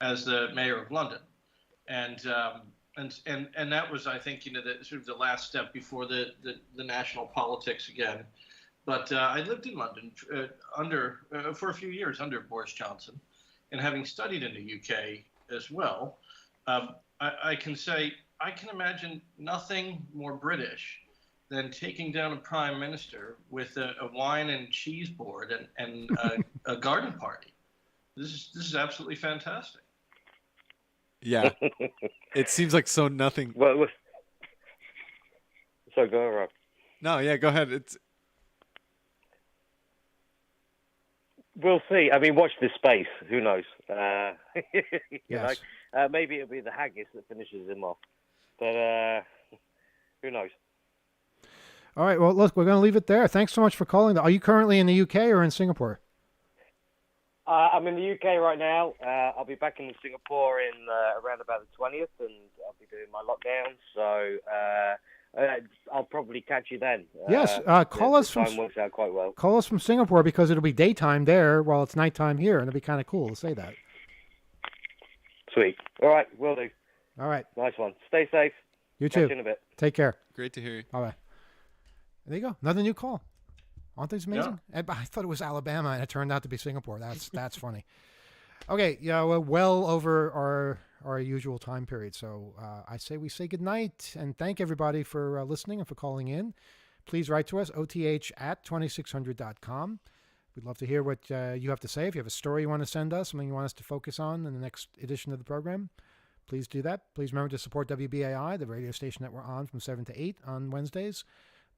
as the mayor of London, and that was, I think, the sort of the last step before the national politics again. But I lived in London for a few years under Boris Johnson, and having studied in the UK as well, I can say I can imagine nothing more British than taking down a prime minister with a wine and cheese board and a garden party. This is absolutely fantastic. Yeah, it seems like so nothing. Well, so go, Rob. No, yeah, go ahead. We'll see. I mean, watch this space. Who knows? Yes. Maybe it'll be the haggis that finishes him off. But who knows? All right. Well, look, we're going to leave it there. Thanks so much for calling. Are you currently in the UK or in Singapore? I'm in the UK right now. I'll be back in Singapore in around about the 20th, and I'll be doing my lockdown. So I'll probably catch you then. Yes. Call us from. Time works out quite well. Call us from Singapore, because it'll be daytime there while it's nighttime here, and it'll be kind of cool to say that. Sweet. All right. Will do. All right. Nice one. Stay safe. You too. Catch you in a bit. Take care. Great to hear you. Bye bye. There you go. Another new call. Aren't these amazing? Yeah. I thought it was Alabama, and it turned out to be Singapore. That's funny. Okay, yeah, we're well over our usual time period, so I say we say goodnight and thank everybody for listening and for calling in. Please write to us, oth@2600.com. We'd love to hear what you have to say. If you have a story you want to send us, something you want us to focus on in the next edition of the program, please do that. Please remember to support WBAI, the radio station that we're on from 7 to 8 on Wednesdays,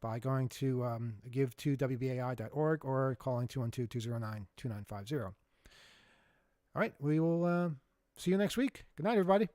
by going to give to WBAI.org or calling 212-209-2950. All right, we will see you next week. Good night, everybody.